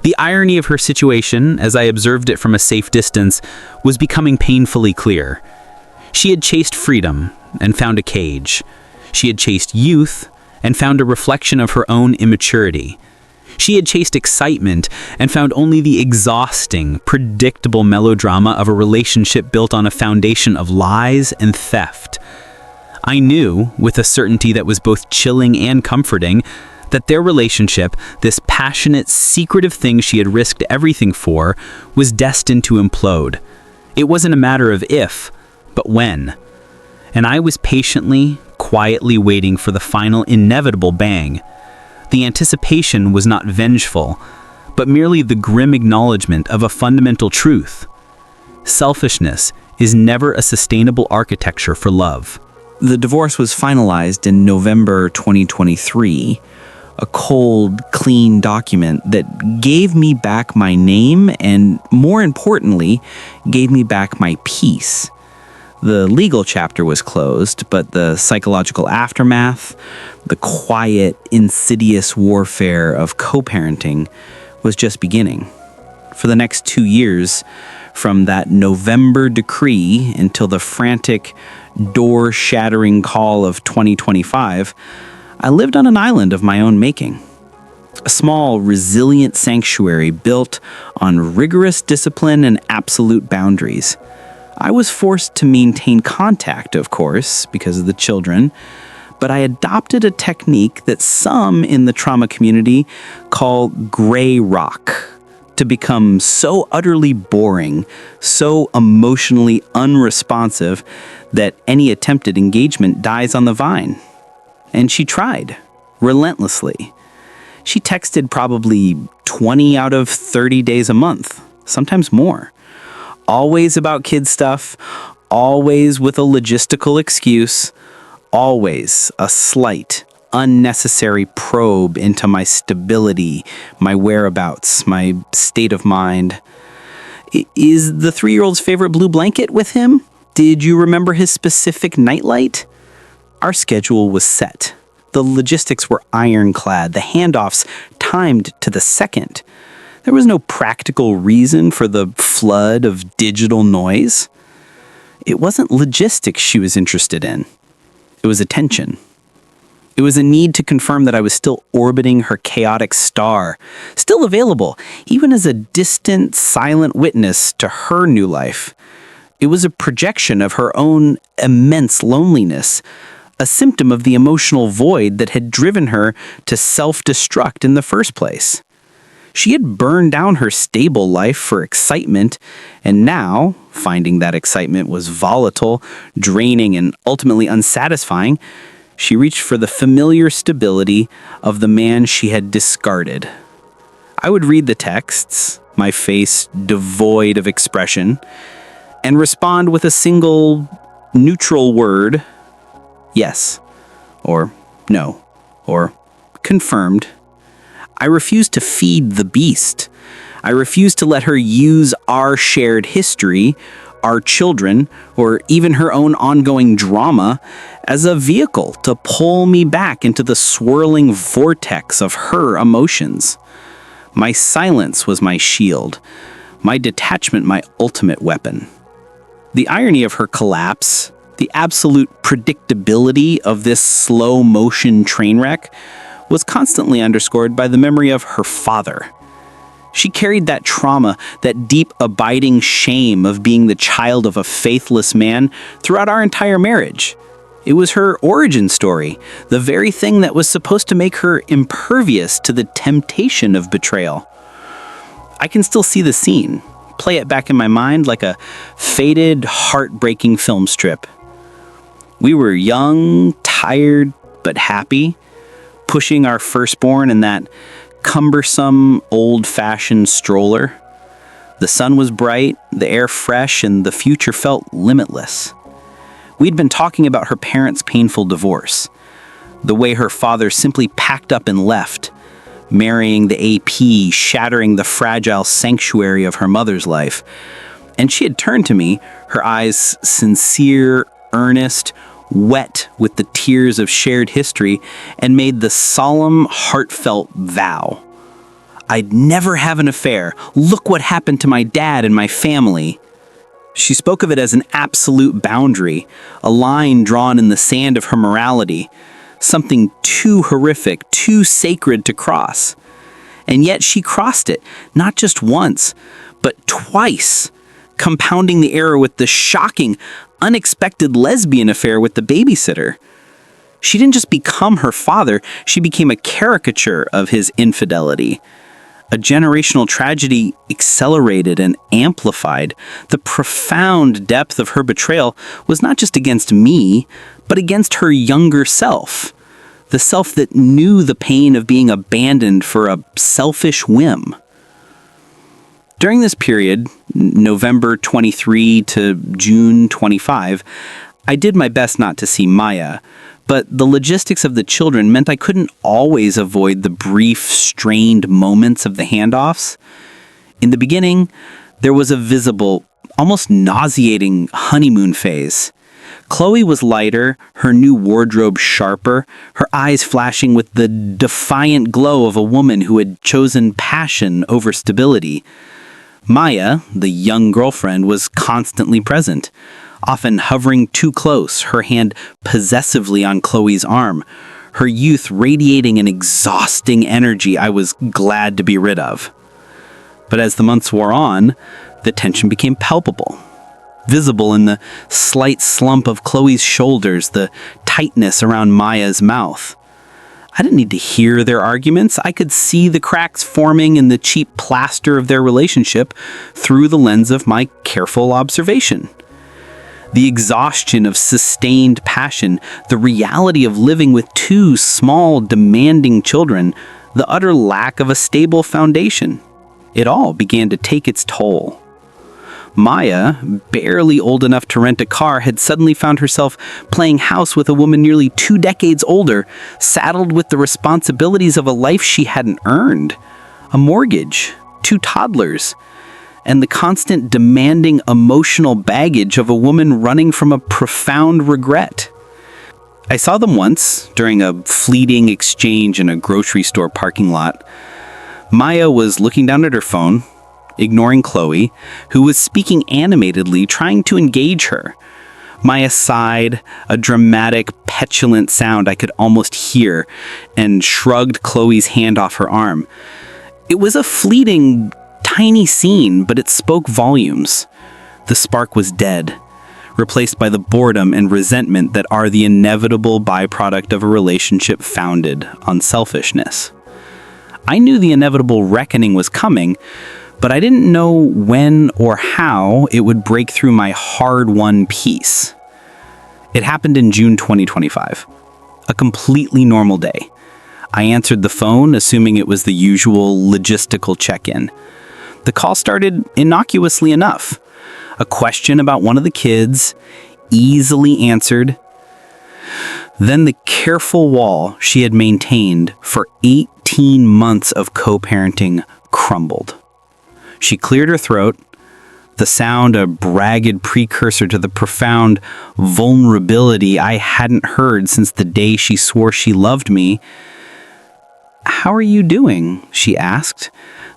The irony of her situation, as I observed it from a safe distance, was becoming painfully clear. She had chased freedom and found a cage. She had chased youth and found a reflection of her own immaturity. She had chased excitement and found only the exhausting, predictable melodrama of a relationship built on a foundation of lies and theft. I knew, with a certainty that was both chilling and comforting, that their relationship, this passionate, secretive thing she had risked everything for, was destined to implode. It wasn't a matter of if, but when. And I was patiently, quietly waiting for the final inevitable bang. The anticipation was not vengeful, but merely the grim acknowledgement of a fundamental truth. Selfishness is never a sustainable architecture for love. The divorce was finalized in November 2023, a cold, clean document that gave me back my name and, more importantly, gave me back my peace. The legal chapter was closed, but the psychological aftermath, the quiet, insidious warfare of co-parenting was just beginning. For the next 2 years, from that November decree until the frantic, door-shattering call of 2025, I lived on an island of my own making. A small, resilient sanctuary built on rigorous discipline and absolute boundaries. I was forced to maintain contact, of course, because of the children, but I adopted a technique that some in the trauma community call gray rock, to become so utterly boring, so emotionally unresponsive that any attempted engagement dies on the vine. And she tried, relentlessly. She texted probably 20 out of 30 days a month, sometimes more. Always about kid stuff, always with a logistical excuse, always a slight, unnecessary probe into my stability, my whereabouts, my state of mind. Is the 3-year-old's favorite blue blanket with him? Did you remember his specific nightlight? Our schedule was set. The logistics were ironclad, the handoffs timed to the second. There was no practical reason for the flood of digital noise. It wasn't logistics she was interested in. It was attention. It was a need to confirm that I was still orbiting her chaotic star, still available, even as a distant, silent witness to her new life. It was a projection of her own immense loneliness, a symptom of the emotional void that had driven her to self-destruct in the first place. She had burned down her stable life for excitement, and now, finding that excitement was volatile, draining, and ultimately unsatisfying, she reached for the familiar stability of the man she had discarded. I would read the texts, my face devoid of expression, and respond with a single neutral word, yes, or no, or confirmed. I refused to feed the beast. I refused to let her use our shared history, our children, or even her own ongoing drama, as a vehicle to pull me back into the swirling vortex of her emotions. My silence was my shield, my detachment my ultimate weapon. The irony of her collapse, the absolute predictability of this slow-motion train wreck, was constantly underscored by the memory of her father. She carried that trauma, that deep, abiding shame of being the child of a faithless man throughout our entire marriage. It was her origin story, the very thing that was supposed to make her impervious to the temptation of betrayal. I can still see the scene, play it back in my mind like a faded, heartbreaking film strip. We were young, tired, but happy, pushing our firstborn in that cumbersome, old-fashioned stroller. The sun was bright, the air fresh, and the future felt limitless. We'd been talking about her parents' painful divorce, the way her father simply packed up and left, marrying the AP, shattering the fragile sanctuary of her mother's life. And she had turned to me, her eyes sincere, earnest, wet with the tears of shared history, and made the solemn, heartfelt vow. I'd never have an affair. Look what happened to my dad and my family. She spoke of it as an absolute boundary, a line drawn in the sand of her morality, something too horrific, too sacred to cross. And yet she crossed it, not just once, but twice, compounding the error with the shocking, unexpected lesbian affair with the babysitter. She didn't just become her father, she became a caricature of his infidelity. A generational tragedy accelerated and amplified. The profound depth of her betrayal was not just against me, but against her younger self. The self that knew the pain of being abandoned for a selfish whim. During this period, November 23 to June 25, I did my best not to see Maya, but the logistics of the children meant I couldn't always avoid the brief, strained moments of the handoffs. In the beginning, there was a visible, almost nauseating honeymoon phase. Chloe was lighter, her new wardrobe sharper, her eyes flashing with the defiant glow of a woman who had chosen passion over stability. Maya, the young girlfriend, was constantly present, often hovering too close, her hand possessively on Chloe's arm, her youth radiating an exhausting energy I was glad to be rid of. But as the months wore on, the tension became palpable, visible in the slight slump of Chloe's shoulders, the tightness around Maya's mouth. I didn't need to hear their arguments. I could see the cracks forming in the cheap plaster of their relationship through the lens of my careful observation. The exhaustion of sustained passion, the reality of living with two small, demanding children, the utter lack of a stable foundation. It all began to take its toll. Maya, barely old enough to rent a car, had suddenly found herself playing house with a woman nearly 2 decades older, saddled with the responsibilities of a life she hadn't earned. A mortgage, 2 toddlers, and the constant demanding emotional baggage of a woman running from a profound regret. I saw them once, during a fleeting exchange in a grocery store parking lot. Maya was looking down at her phone, ignoring Chloe, who was speaking animatedly, trying to engage her. Maya sighed, a dramatic, petulant sound I could almost hear, and shrugged Chloe's hand off her arm. It was a fleeting, tiny scene, but it spoke volumes. The spark was dead, replaced by the boredom and resentment that are the inevitable byproduct of a relationship founded on selfishness. I knew the inevitable reckoning was coming, but I didn't know when or how it would break through my hard-won peace. It happened in June 2025, a completely normal day. I answered the phone, assuming it was the usual logistical check-in. The call started innocuously enough. A question about one of the kids, easily answered. Then the careful wall she had maintained for 18 months of co-parenting crumbled. She cleared her throat, the sound a bragged precursor to the profound vulnerability I hadn't heard since the day she swore she loved me. "How are you doing?" she asked,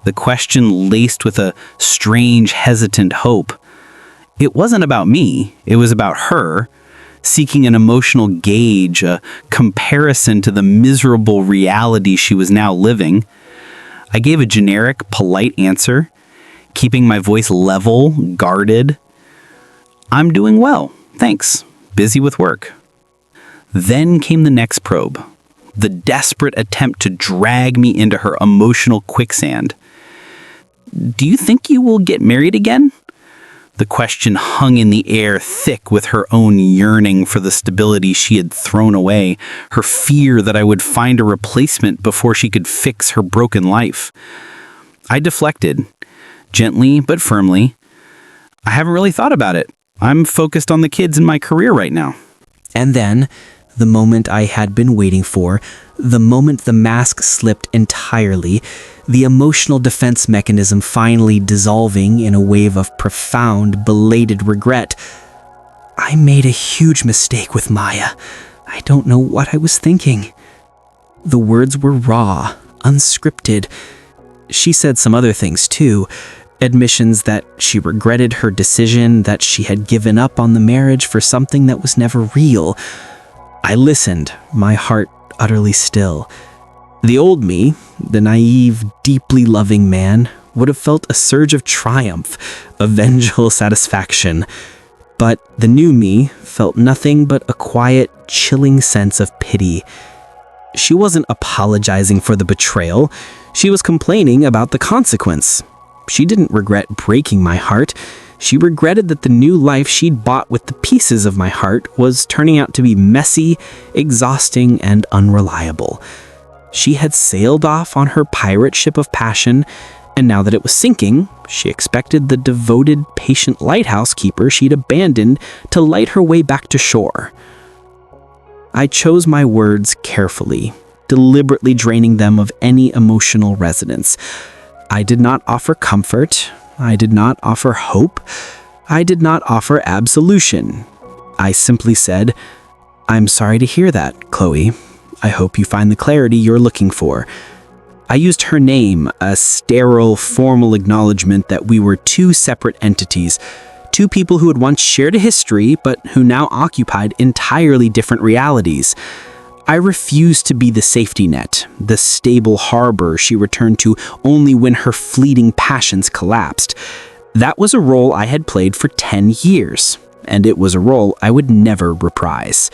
the question laced with a strange, hesitant hope. It wasn't about me, it was about her, seeking an emotional gauge, a comparison to the miserable reality she was now living. I gave a generic, polite answer, keeping my voice level, guarded. "I'm doing well, thanks. Busy with work." Then came the next probe, the desperate attempt to drag me into her emotional quicksand. "Do you think you will get married again?" The question hung in the air, thick with her own yearning for the stability she had thrown away, her fear that I would find a replacement before she could fix her broken life. I deflected, gently but firmly. "I haven't really thought about it. I'm focused on the kids and my career right now." And then, the moment I had been waiting for, the moment the mask slipped entirely, the emotional defense mechanism finally dissolving in a wave of profound, belated regret. I made a huge mistake with Maya. I don't know what I was thinking. The words were raw, unscripted. She said some other things too. Admissions that she regretted her decision, that she had given up on the marriage for something that was never real. I listened, my heart utterly still. The old me, the naive, deeply loving man, would have felt a surge of triumph, of vengeful satisfaction. But the new me felt nothing but a quiet, chilling sense of pity. She wasn't apologizing for the betrayal. She was complaining about the consequence. She didn't regret breaking my heart. She regretted that the new life she'd bought with the pieces of my heart was turning out to be messy, exhausting, and unreliable. She had sailed off on her pirate ship of passion, and now that it was sinking, she expected the devoted, patient lighthouse keeper she'd abandoned to light her way back to shore. I chose my words carefully, deliberately draining them of any emotional resonance. I did not offer comfort. I did not offer hope. I did not offer absolution. I simply said, "I'm sorry to hear that, Chloe. I hope you find the clarity you're looking for." I used her name, a sterile, formal acknowledgement that we were two separate entities, two people who had once shared a history, but who now occupied entirely different realities. I refused to be the safety net, the stable harbor she returned to only when her fleeting passions collapsed. That was a role I had played for 10 years, and it was a role I would never reprise.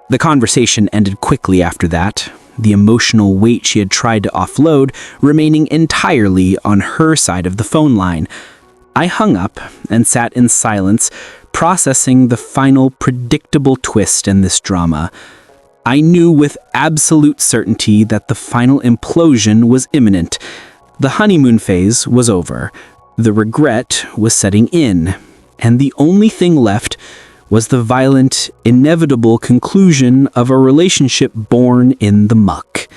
The conversation ended quickly after that, the emotional weight she had tried to offload remaining entirely on her side of the phone line. I hung up and sat in silence, processing the final predictable twist in this drama. I knew with absolute certainty that the final implosion was imminent. The honeymoon phase was over. The regret was setting in. And the only thing left was the violent, inevitable conclusion of a relationship born in the muck.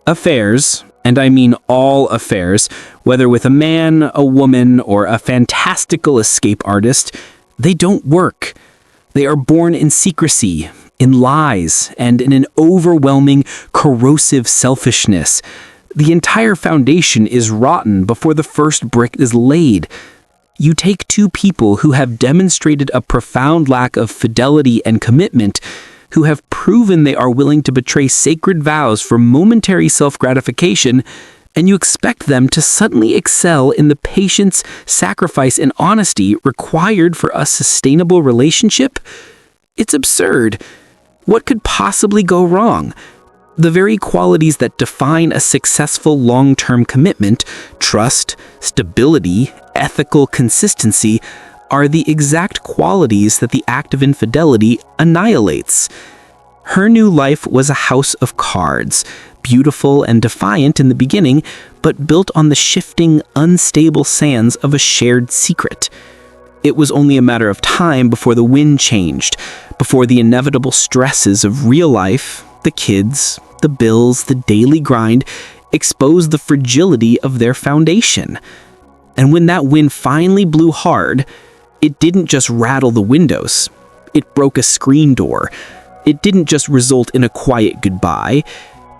Affairs, and I mean all affairs, whether with a man, a woman, or a fantastical escape artist, they don't work. They are born in secrecy, in lies, and in an overwhelming, corrosive selfishness. The entire foundation is rotten before the first brick is laid. You take two people who have demonstrated a profound lack of fidelity and commitment, who have proven they are willing to betray sacred vows for momentary self-gratification, and you expect them to suddenly excel in the patience, sacrifice, and honesty required for a sustainable relationship? It's absurd. What could possibly go wrong? The very qualities that define a successful long-term commitment, trust, stability, ethical consistency, are the exact qualities that the act of infidelity annihilates. Her new life was a house of cards, beautiful and defiant in the beginning, but built on the shifting, unstable sands of a shared secret. It was only a matter of time before the wind changed, before the inevitable stresses of real life, the kids, the bills, the daily grind, exposed the fragility of their foundation. And when that wind finally blew hard, it didn't just rattle the windows. It broke a screen door. It didn't just result in a quiet goodbye.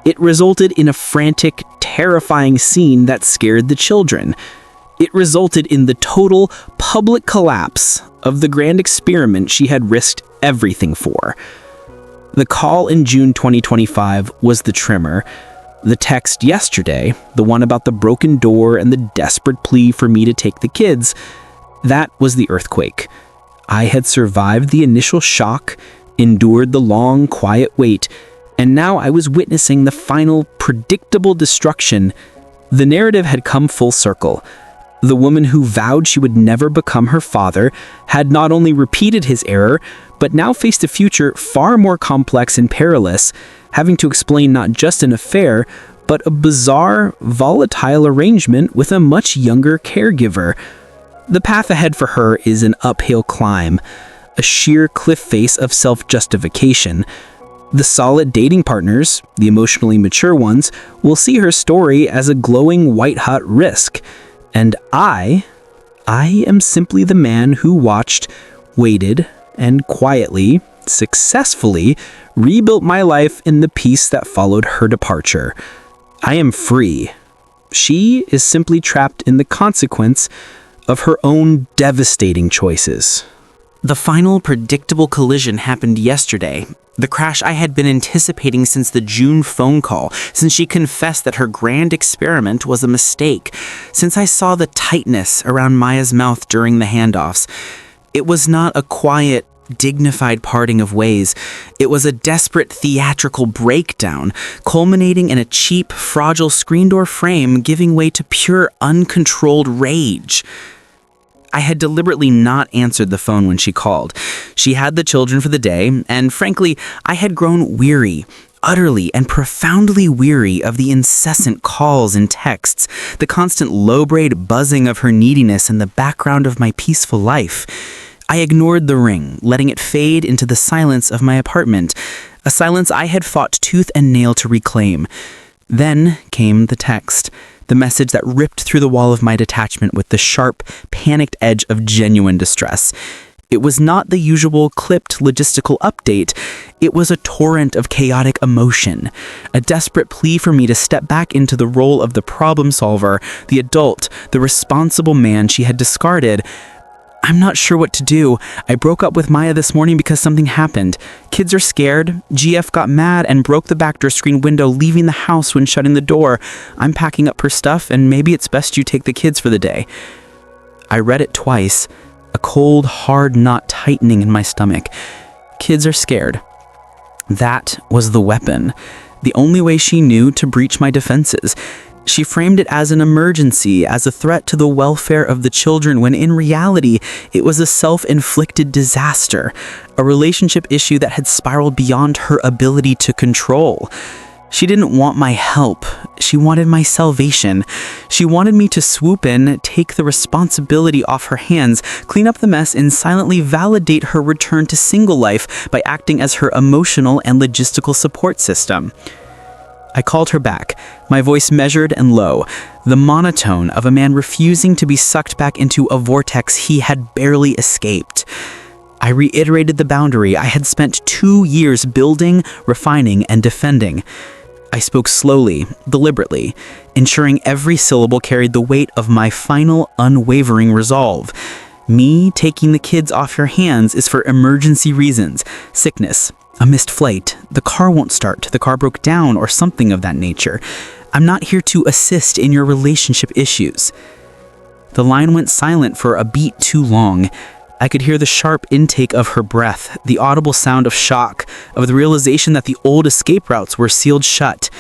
It resulted in a frantic, terrifying scene that scared the children. It resulted in the total public collapse of the grand experiment she had risked everything for. The call in June 2025 was the tremor. The text yesterday, the one about the broken door and the desperate plea for me to take the kids, that was the earthquake. I had survived the initial shock, endured the long, quiet wait, and now I was witnessing the final, predictable destruction. The narrative had come full circle. The woman who vowed she would never become her father had not only repeated his error, but now faced a future far more complex and perilous, having to explain not just an affair, but a bizarre, volatile arrangement with a much younger caregiver. The path ahead for her is an uphill climb, a sheer cliff face of self-justification. The solid dating partners, the emotionally mature ones, will see her story as a glowing white-hot risk. And I am simply the man who watched, waited, and quietly, successfully rebuilt my life in the peace that followed her departure. I am free. She is simply trapped in the consequence of her own devastating choices. The final predictable collision happened yesterday. The crash I had been anticipating since the June phone call, since she confessed that her grand experiment was a mistake, since I saw the tightness around Maya's mouth during the handoffs. It was not a quiet, dignified parting of ways. It was a desperate theatrical breakdown, culminating in a cheap, fragile screen door frame giving way to pure, uncontrolled rage. I had deliberately not answered the phone when she called. She had the children for the day, and frankly, I had grown weary, utterly and profoundly weary of the incessant calls and texts, the constant low-grade buzzing of her neediness in the background of my peaceful life. I ignored the ring, letting it fade into the silence of my apartment, a silence I had fought tooth and nail to reclaim. Then came the text. The message that ripped through the wall of my detachment with the sharp, panicked edge of genuine distress. It was not the usual clipped logistical update. It was a torrent of chaotic emotion, a desperate plea for me to step back into the role of the problem solver, the adult, the responsible man she had discarded. I'm not sure what to do. I broke up with Maya this morning because something happened. Kids are scared. GF got mad and broke the back door screen window, leaving the house when shutting the door. I'm packing up her stuff, and maybe it's best you take the kids for the day. I read it twice, a cold, hard knot tightening in my stomach. Kids are scared. That was the weapon. The only way she knew to breach my defenses. She framed it as an emergency, as a threat to the welfare of the children, when in reality, it was a self-inflicted disaster, a relationship issue that had spiraled beyond her ability to control. She didn't want my help. She wanted my salvation. She wanted me to swoop in, take the responsibility off her hands, clean up the mess, and silently validate her return to single life by acting as her emotional and logistical support system. I called her back, my voice measured and low, the monotone of a man refusing to be sucked back into a vortex he had barely escaped. I reiterated the boundary I had spent 2 years building, refining, and defending. I spoke slowly, deliberately, ensuring every syllable carried the weight of my final, unwavering resolve. Me taking the kids off your hands is for emergency reasons, sickness, a missed flight, the car won't start, the car broke down, or something of that nature. I'm not here to assist in your relationship issues. The line went silent for a beat too long. I could hear the sharp intake of her breath, the audible sound of shock, of the realization that the old escape routes were sealed shut.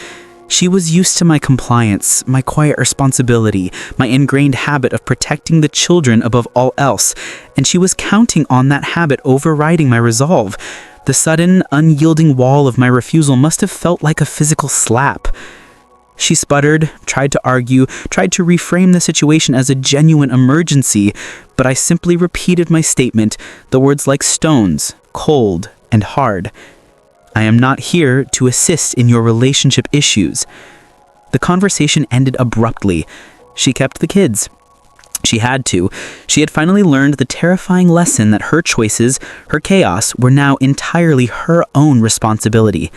She was used to my compliance, my quiet responsibility, my ingrained habit of protecting the children above all else, and she was counting on that habit overriding my resolve. The sudden, unyielding wall of my refusal must have felt like a physical slap. She sputtered, tried to argue, tried to reframe the situation as a genuine emergency, but I simply repeated my statement, the words like stones, cold and hard. I am not here to assist in your relationship issues. The conversation ended abruptly. She kept the kids. She had to. She had finally learned the terrifying lesson that her choices, her chaos, were now entirely her own responsibility.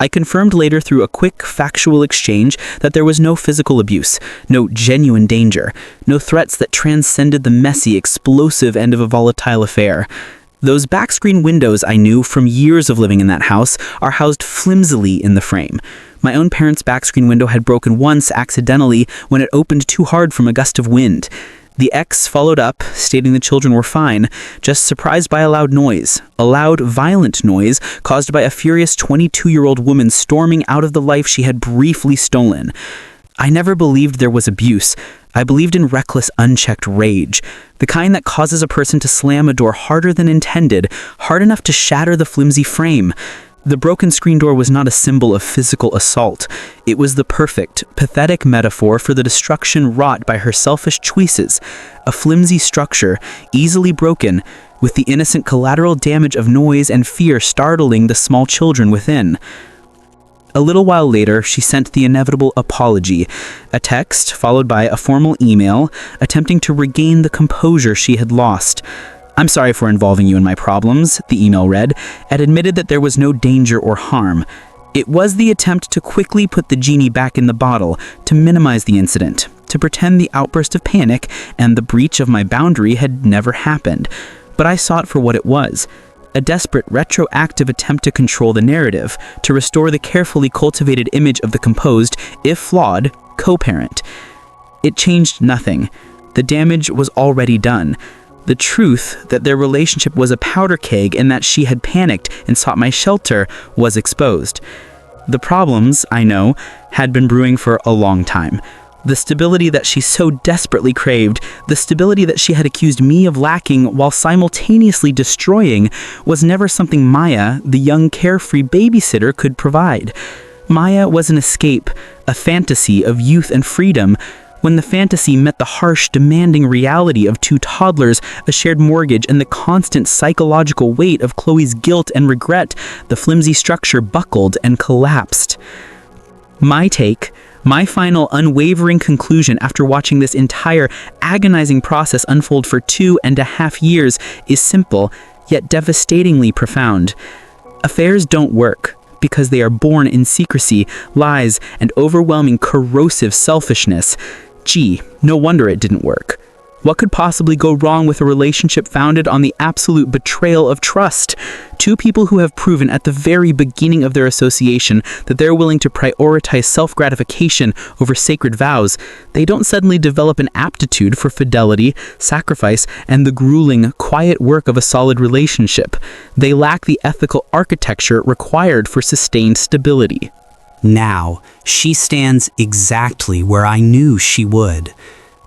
I confirmed later through a quick, factual exchange that there was no physical abuse, no genuine danger, no threats that transcended the messy, explosive end of a volatile affair. Those backscreen windows I knew from years of living in that house are housed flimsily in the frame. My own parents' backscreen window had broken once accidentally when it opened too hard from a gust of wind. The ex followed up, stating the children were fine, just surprised by a loud noise. A loud, violent noise caused by a furious 22-year-old woman storming out of the life she had briefly stolen. I never believed there was abuse. I believed in reckless, unchecked rage, the kind that causes a person to slam a door harder than intended, hard enough to shatter the flimsy frame. The broken screen door was not a symbol of physical assault. It was the perfect, pathetic metaphor for the destruction wrought by her selfish choices. A flimsy structure, easily broken, with the innocent collateral damage of noise and fear startling the small children within. A little while later, she sent the inevitable apology, a text followed by a formal email attempting to regain the composure she had lost. "I'm sorry for involving you in my problems," the email read, and admitted that there was no danger or harm. It was the attempt to quickly put the genie back in the bottle, to minimize the incident, to pretend the outburst of panic and the breach of my boundary had never happened. But I saw it for what it was. A desperate, retroactive attempt to control the narrative, to restore the carefully cultivated image of the composed, if flawed, co-parent. It changed nothing. The damage was already done. The truth that their relationship was a powder keg and that she had panicked and sought my shelter was exposed. The problems, I know, had been brewing for a long time. The stability that she so desperately craved, the stability that she had accused me of lacking while simultaneously destroying, was never something Maya, the young carefree babysitter, could provide. Maya was an escape, a fantasy of youth and freedom. When the fantasy met the harsh, demanding reality of two toddlers, a shared mortgage, and the constant psychological weight of Chloe's guilt and regret, the flimsy structure buckled and collapsed. My final unwavering conclusion after watching this entire agonizing process unfold for 2.5 years is simple, yet devastatingly profound. Affairs don't work because they are born in secrecy, lies, and overwhelming corrosive selfishness. Gee, no wonder it didn't work. What could possibly go wrong with a relationship founded on the absolute betrayal of trust? Two people who have proven at the very beginning of their association that they're willing to prioritize self-gratification over sacred vows. They don't suddenly develop an aptitude for fidelity, sacrifice, and the grueling, quiet work of a solid relationship. They lack the ethical architecture required for sustained stability. Now, she stands exactly where I knew she would.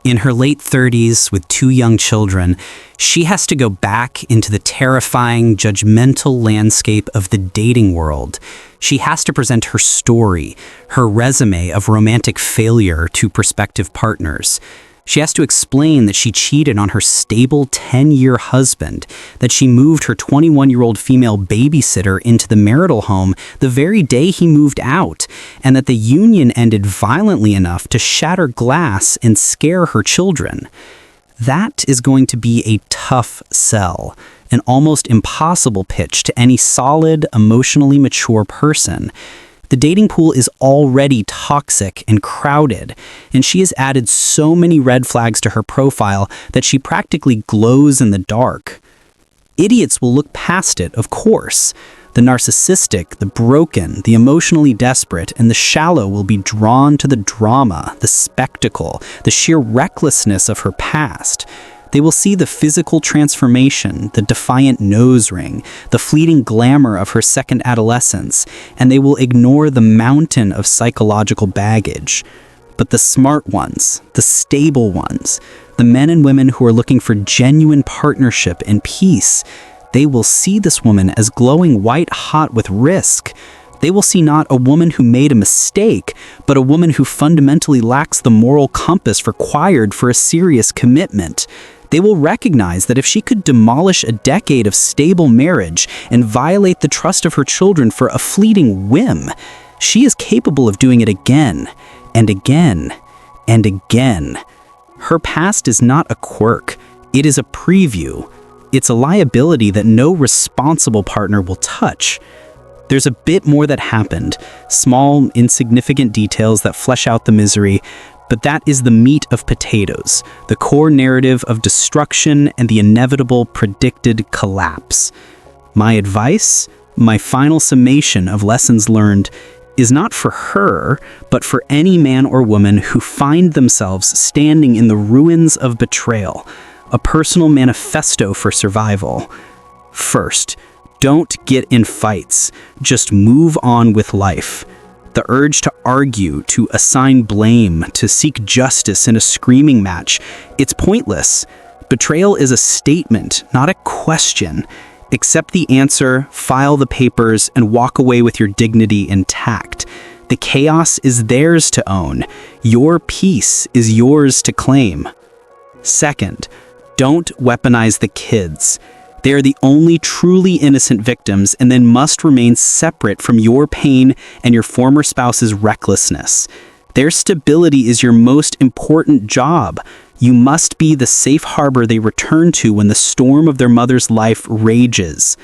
In her late 30s, with 2 young children, she has to go back into the terrifying, judgmental landscape of the dating world. She has to present her story, her resume of romantic failure to prospective partners. She has to explain that she cheated on her stable 10-year husband, that she moved her 21-year-old female babysitter into the marital home the very day he moved out, and that the union ended violently enough to shatter glass and scare her children. That is going to be a tough sell, an almost impossible pitch to any solid, emotionally mature person. The dating pool is already toxic and crowded, and she has added so many red flags to her profile that she practically glows in the dark. Idiots will look past it, of course. The narcissistic, the broken, the emotionally desperate, and the shallow will be drawn to the drama, the spectacle, the sheer recklessness of her past. They will see the physical transformation, the defiant nose ring, the fleeting glamour of her second adolescence, and they will ignore the mountain of psychological baggage. But the smart ones, the stable ones, the men and women who are looking for genuine partnership and peace, they will see this woman as glowing white-hot with risk. They will see not a woman who made a mistake, but a woman who fundamentally lacks the moral compass required for a serious commitment. They will recognize that if she could demolish a decade of stable marriage and violate the trust of her children for a fleeting whim, she is capable of doing it again and again and again. Her past is not a quirk. It is a preview. It's a liability that no responsible partner will touch. There's a bit more that happened, small, insignificant details that flesh out the misery, but that is the meat of potatoes, the core narrative of destruction and the inevitable predicted collapse. My advice, my final summation of lessons learned, is not for her, but for any man or woman who find themselves standing in the ruins of betrayal, a personal manifesto for survival. First, don't get in fights. Just move on with life. The urge to argue, to assign blame, to seek justice in a screaming match, it's pointless. Betrayal is a statement, not a question. Accept the answer, file the papers, and walk away with your dignity intact. The chaos is theirs to own. Your peace is yours to claim. Second, don't weaponize the kids. They are the only truly innocent victims and then must remain separate from your pain and your former spouse's recklessness. Their stability is your most important job. You must be the safe harbor they return to when the storm of their mother's life rages.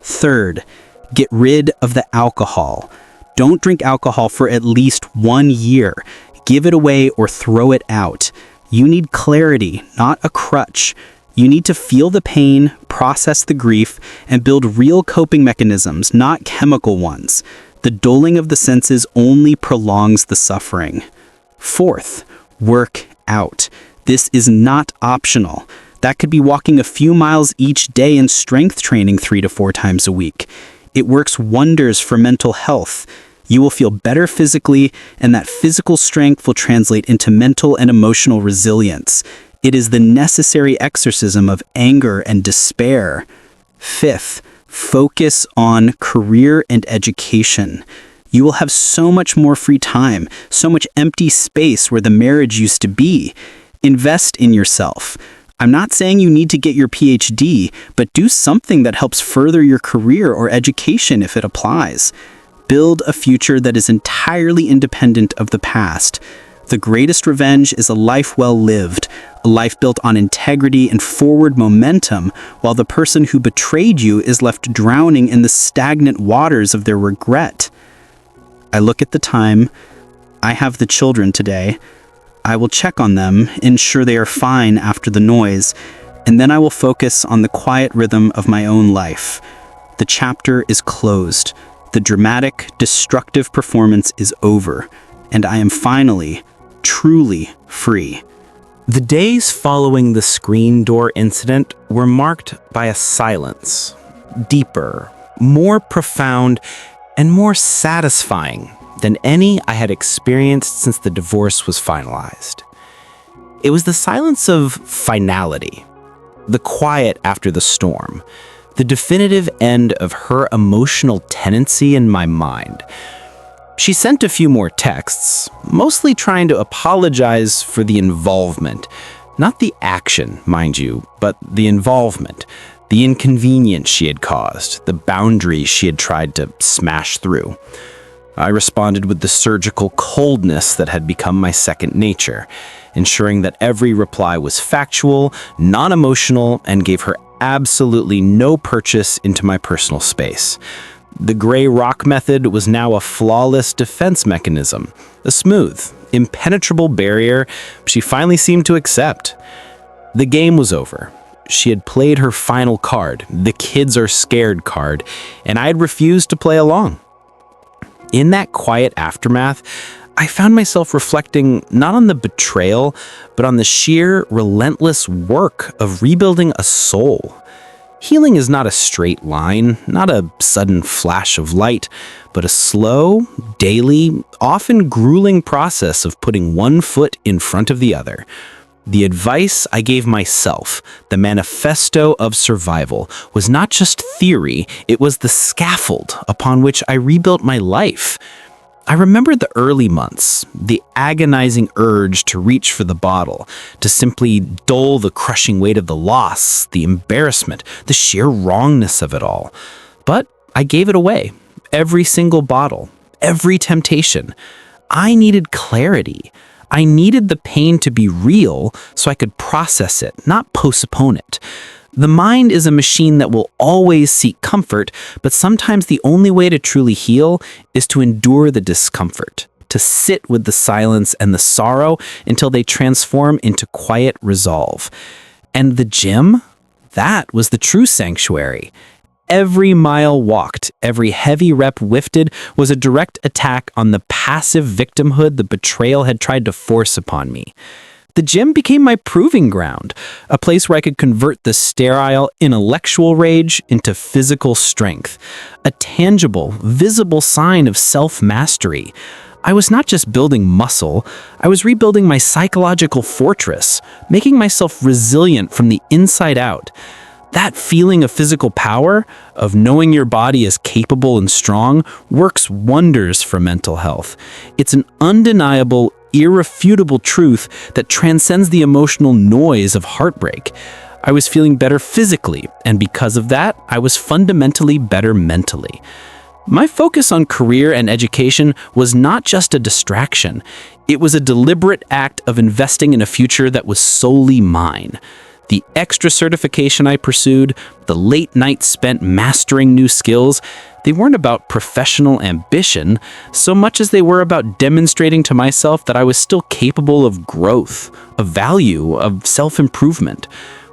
Third, get rid of the alcohol. Don't drink alcohol for at least 1 year. Give it away or throw it out. You need clarity, not a crutch. You need to feel the pain, process the grief, and build real coping mechanisms, not chemical ones. The dulling of the senses only prolongs the suffering. Fourth, work out. This is not optional. That could be walking a few miles each day in strength training 3 to 4 times a week. It works wonders for mental health. You will feel better physically, and that physical strength will translate into mental and emotional resilience. It is the necessary exorcism of anger and despair. Fifth, focus on career and education. You will have so much more free time, so much empty space where the marriage used to be. Invest in yourself. I'm not saying you need to get your PhD, but do something that helps further your career or education if it applies. Build a future that is entirely independent of the past. The greatest revenge is a life well lived, a life built on integrity and forward momentum, while the person who betrayed you is left drowning in the stagnant waters of their regret. I look at the time. I have the children today. I will check on them, ensure they are fine after the noise, and then I will focus on the quiet rhythm of my own life. The chapter is closed. The dramatic, destructive performance is over, and I am finally, truly free. The days following the screen door incident were marked by a silence, deeper, more profound, and more satisfying than any I had experienced since the divorce was finalized. It was the silence of finality, the quiet after the storm, the definitive end of her emotional tenancy in my mind. She sent a few more texts, mostly trying to apologize for the involvement. Not the action, mind you, but the involvement, the inconvenience she had caused, the boundaries she had tried to smash through. I responded with the surgical coldness that had become my second nature, ensuring that every reply was factual, non-emotional, and gave her absolutely no purchase into my personal space. The gray rock method was now a flawless defense mechanism, a smooth, impenetrable barrier she finally seemed to accept. The game was over. She had played her final card, the kids are scared card, and I had refused to play along. In that quiet aftermath, I found myself reflecting not on the betrayal, but on the sheer, relentless work of rebuilding a soul. Healing is not a straight line, not a sudden flash of light, but a slow, daily, often grueling process of putting one foot in front of the other. The advice I gave myself, the manifesto of survival, was not just theory, it was the scaffold upon which I rebuilt my life. I remembered the early months, the agonizing urge to reach for the bottle, to simply dull the crushing weight of the loss, the embarrassment, the sheer wrongness of it all. But I gave it away, every single bottle, every temptation. I needed clarity. I needed the pain to be real so I could process it, not postpone it. The mind is a machine that will always seek comfort, but sometimes the only way to truly heal is to endure the discomfort, to sit with the silence and the sorrow until they transform into quiet resolve. And the gym? That was the true sanctuary. Every mile walked, every heavy rep lifted was a direct attack on the passive victimhood the betrayal had tried to force upon me. The gym became my proving ground, a place where I could convert the sterile, intellectual rage into physical strength, a tangible, visible sign of self-mastery. I was not just building muscle, I was rebuilding my psychological fortress, making myself resilient from the inside out. That feeling of physical power, of knowing your body is capable and strong, works wonders for mental health. It's an undeniable, irrefutable truth that transcends the emotional noise of heartbreak. I was feeling better physically, and because of that, I was fundamentally better mentally. My focus on career and education was not just a distraction. It was a deliberate act of investing in a future that was solely mine. The extra certification I pursued, the late nights spent mastering new skills, they weren't about professional ambition so much as they were about demonstrating to myself that I was still capable of growth, of value, of self-improvement.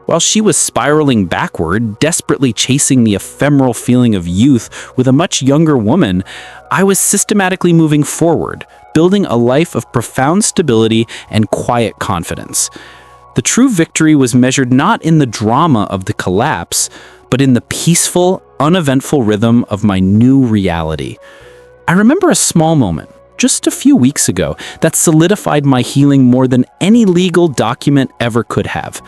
While she was spiraling backward, desperately chasing the ephemeral feeling of youth with a much younger woman, I was systematically moving forward, building a life of profound stability and quiet confidence. The true victory was measured not in the drama of the collapse, but in the peaceful, uneventful rhythm of my new reality. I remember a small moment, just a few weeks ago, that solidified my healing more than any legal document ever could have.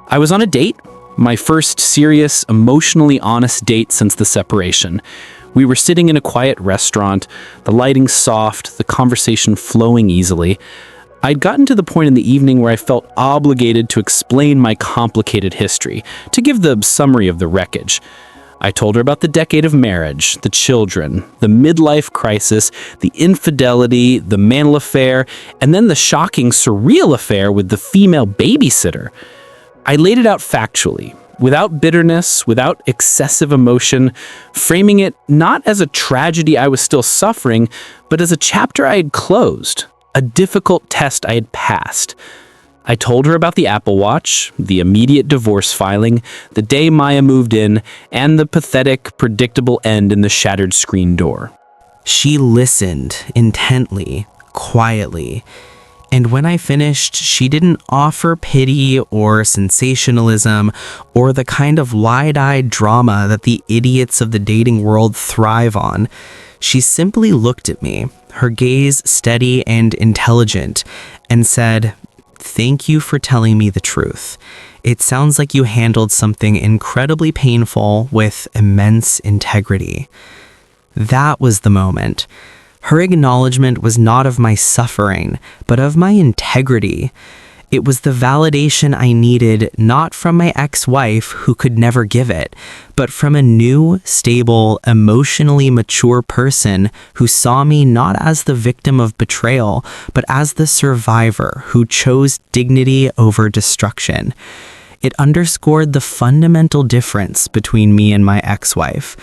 I was on a date, my first serious, emotionally honest date since the separation. We were sitting in a quiet restaurant, the lighting soft, the conversation flowing easily. I'd gotten to the point in the evening where I felt obligated to explain my complicated history, to give the summary of the wreckage. I told her about the decade of marriage, the children, the midlife crisis, the infidelity, the mantle affair, and then the shocking, surreal affair with the female babysitter. I laid it out factually, without bitterness, without excessive emotion, framing it not as a tragedy I was still suffering, but as a chapter I had closed. A difficult test I had passed. I told her about the Apple Watch, the immediate divorce filing, the day Maya moved in, and the pathetic, predictable end in the shattered screen door. She listened intently, quietly, and when I finished, she didn't offer pity or sensationalism or the kind of wide-eyed drama that the idiots of the dating world thrive on. She simply looked at me, her gaze steady and intelligent, and said, "Thank you for telling me the truth. It sounds like you handled something incredibly painful with immense integrity." That was the moment. Her acknowledgement was not of my suffering, but of my integrity. It was the validation I needed, not from my ex-wife who could never give it, but from a new, stable, emotionally mature person who saw me not as the victim of betrayal, but as the survivor who chose dignity over destruction. It underscored the fundamental difference between me and my ex-wife.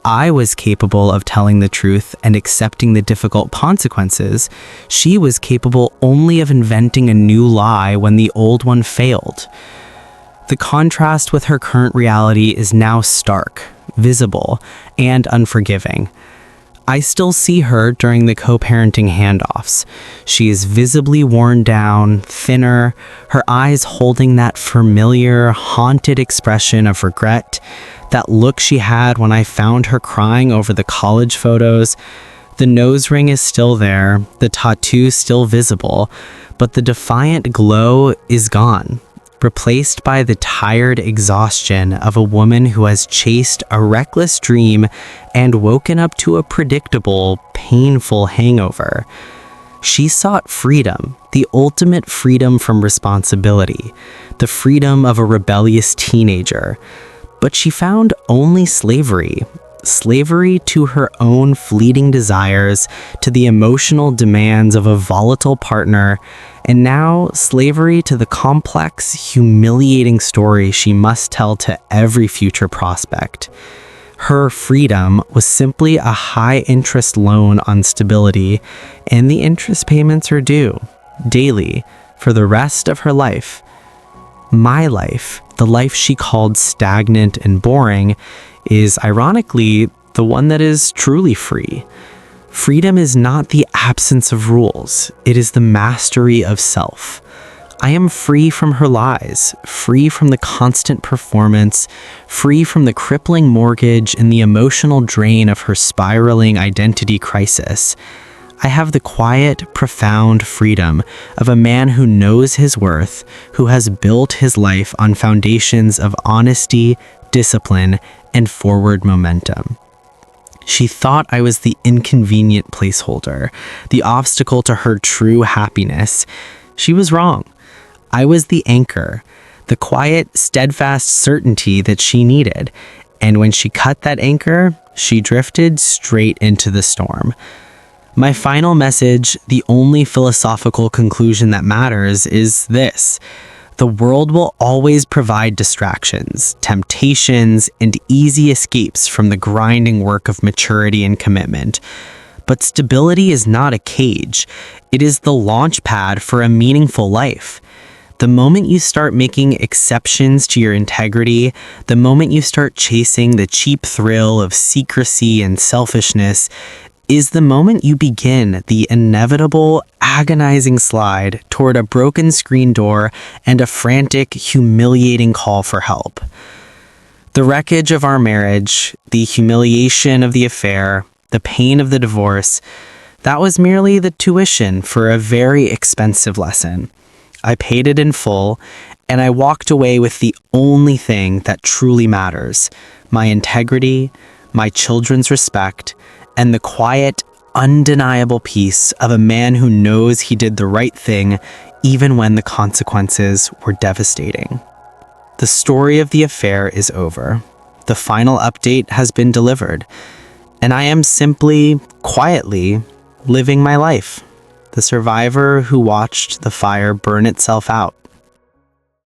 I was capable of telling the truth and accepting the difficult consequences. She was capable only of inventing a new lie when the old one failed. The contrast with her current reality is now stark, visible, and unforgiving. I still see her during the co-parenting handoffs. She is visibly worn down, thinner, her eyes holding that familiar, haunted expression of regret, that look she had when I found her crying over the college photos. The nose ring is still there, the tattoo still visible, but the defiant glow is gone, replaced by the tired exhaustion of a woman who has chased a reckless dream and woken up to a predictable, painful hangover. She sought freedom, the ultimate freedom from responsibility, the freedom of a rebellious teenager. But she found only slavery, slavery to her own fleeting desires, to the emotional demands of a volatile partner, and now slavery to the complex, humiliating story she must tell to every future prospect. Her freedom was simply a high-interest loan on stability, and the interest payments are due, daily, for the rest of her life. My life, the life she called stagnant and boring, is ironically the one that is truly free. Freedom is not the absence of rules, it is the mastery of self. I am free from her lies, free from the constant performance, free from the crippling mortgage and the emotional drain of her spiraling identity crisis. I have the quiet, profound freedom of a man who knows his worth, who has built his life on foundations of honesty, discipline, and forward momentum. She thought I was the inconvenient placeholder, the obstacle to her true happiness. She was wrong. I was the anchor, the quiet, steadfast certainty that she needed. And when she cut that anchor, she drifted straight into the storm. My final message, the only philosophical conclusion that matters, is this. The world will always provide distractions, temptations, and easy escapes from the grinding work of maturity and commitment. But stability is not a cage. It is the launch pad for a meaningful life. The moment you start making exceptions to your integrity, the moment you start chasing the cheap thrill of secrecy and selfishness, is the moment you begin the inevitable, agonizing slide toward a broken screen door and a frantic, humiliating call for help. The wreckage of our marriage, the humiliation of the affair, the pain of the divorce, that was merely the tuition for a very expensive lesson. I paid it in full, and I walked away with the only thing that truly matters: my integrity, my children's respect, and the quiet, undeniable peace of a man who knows he did the right thing even when the consequences were devastating. The story of the affair is over. The final update has been delivered, and I am simply, quietly, living my life. The survivor who watched the fire burn itself out.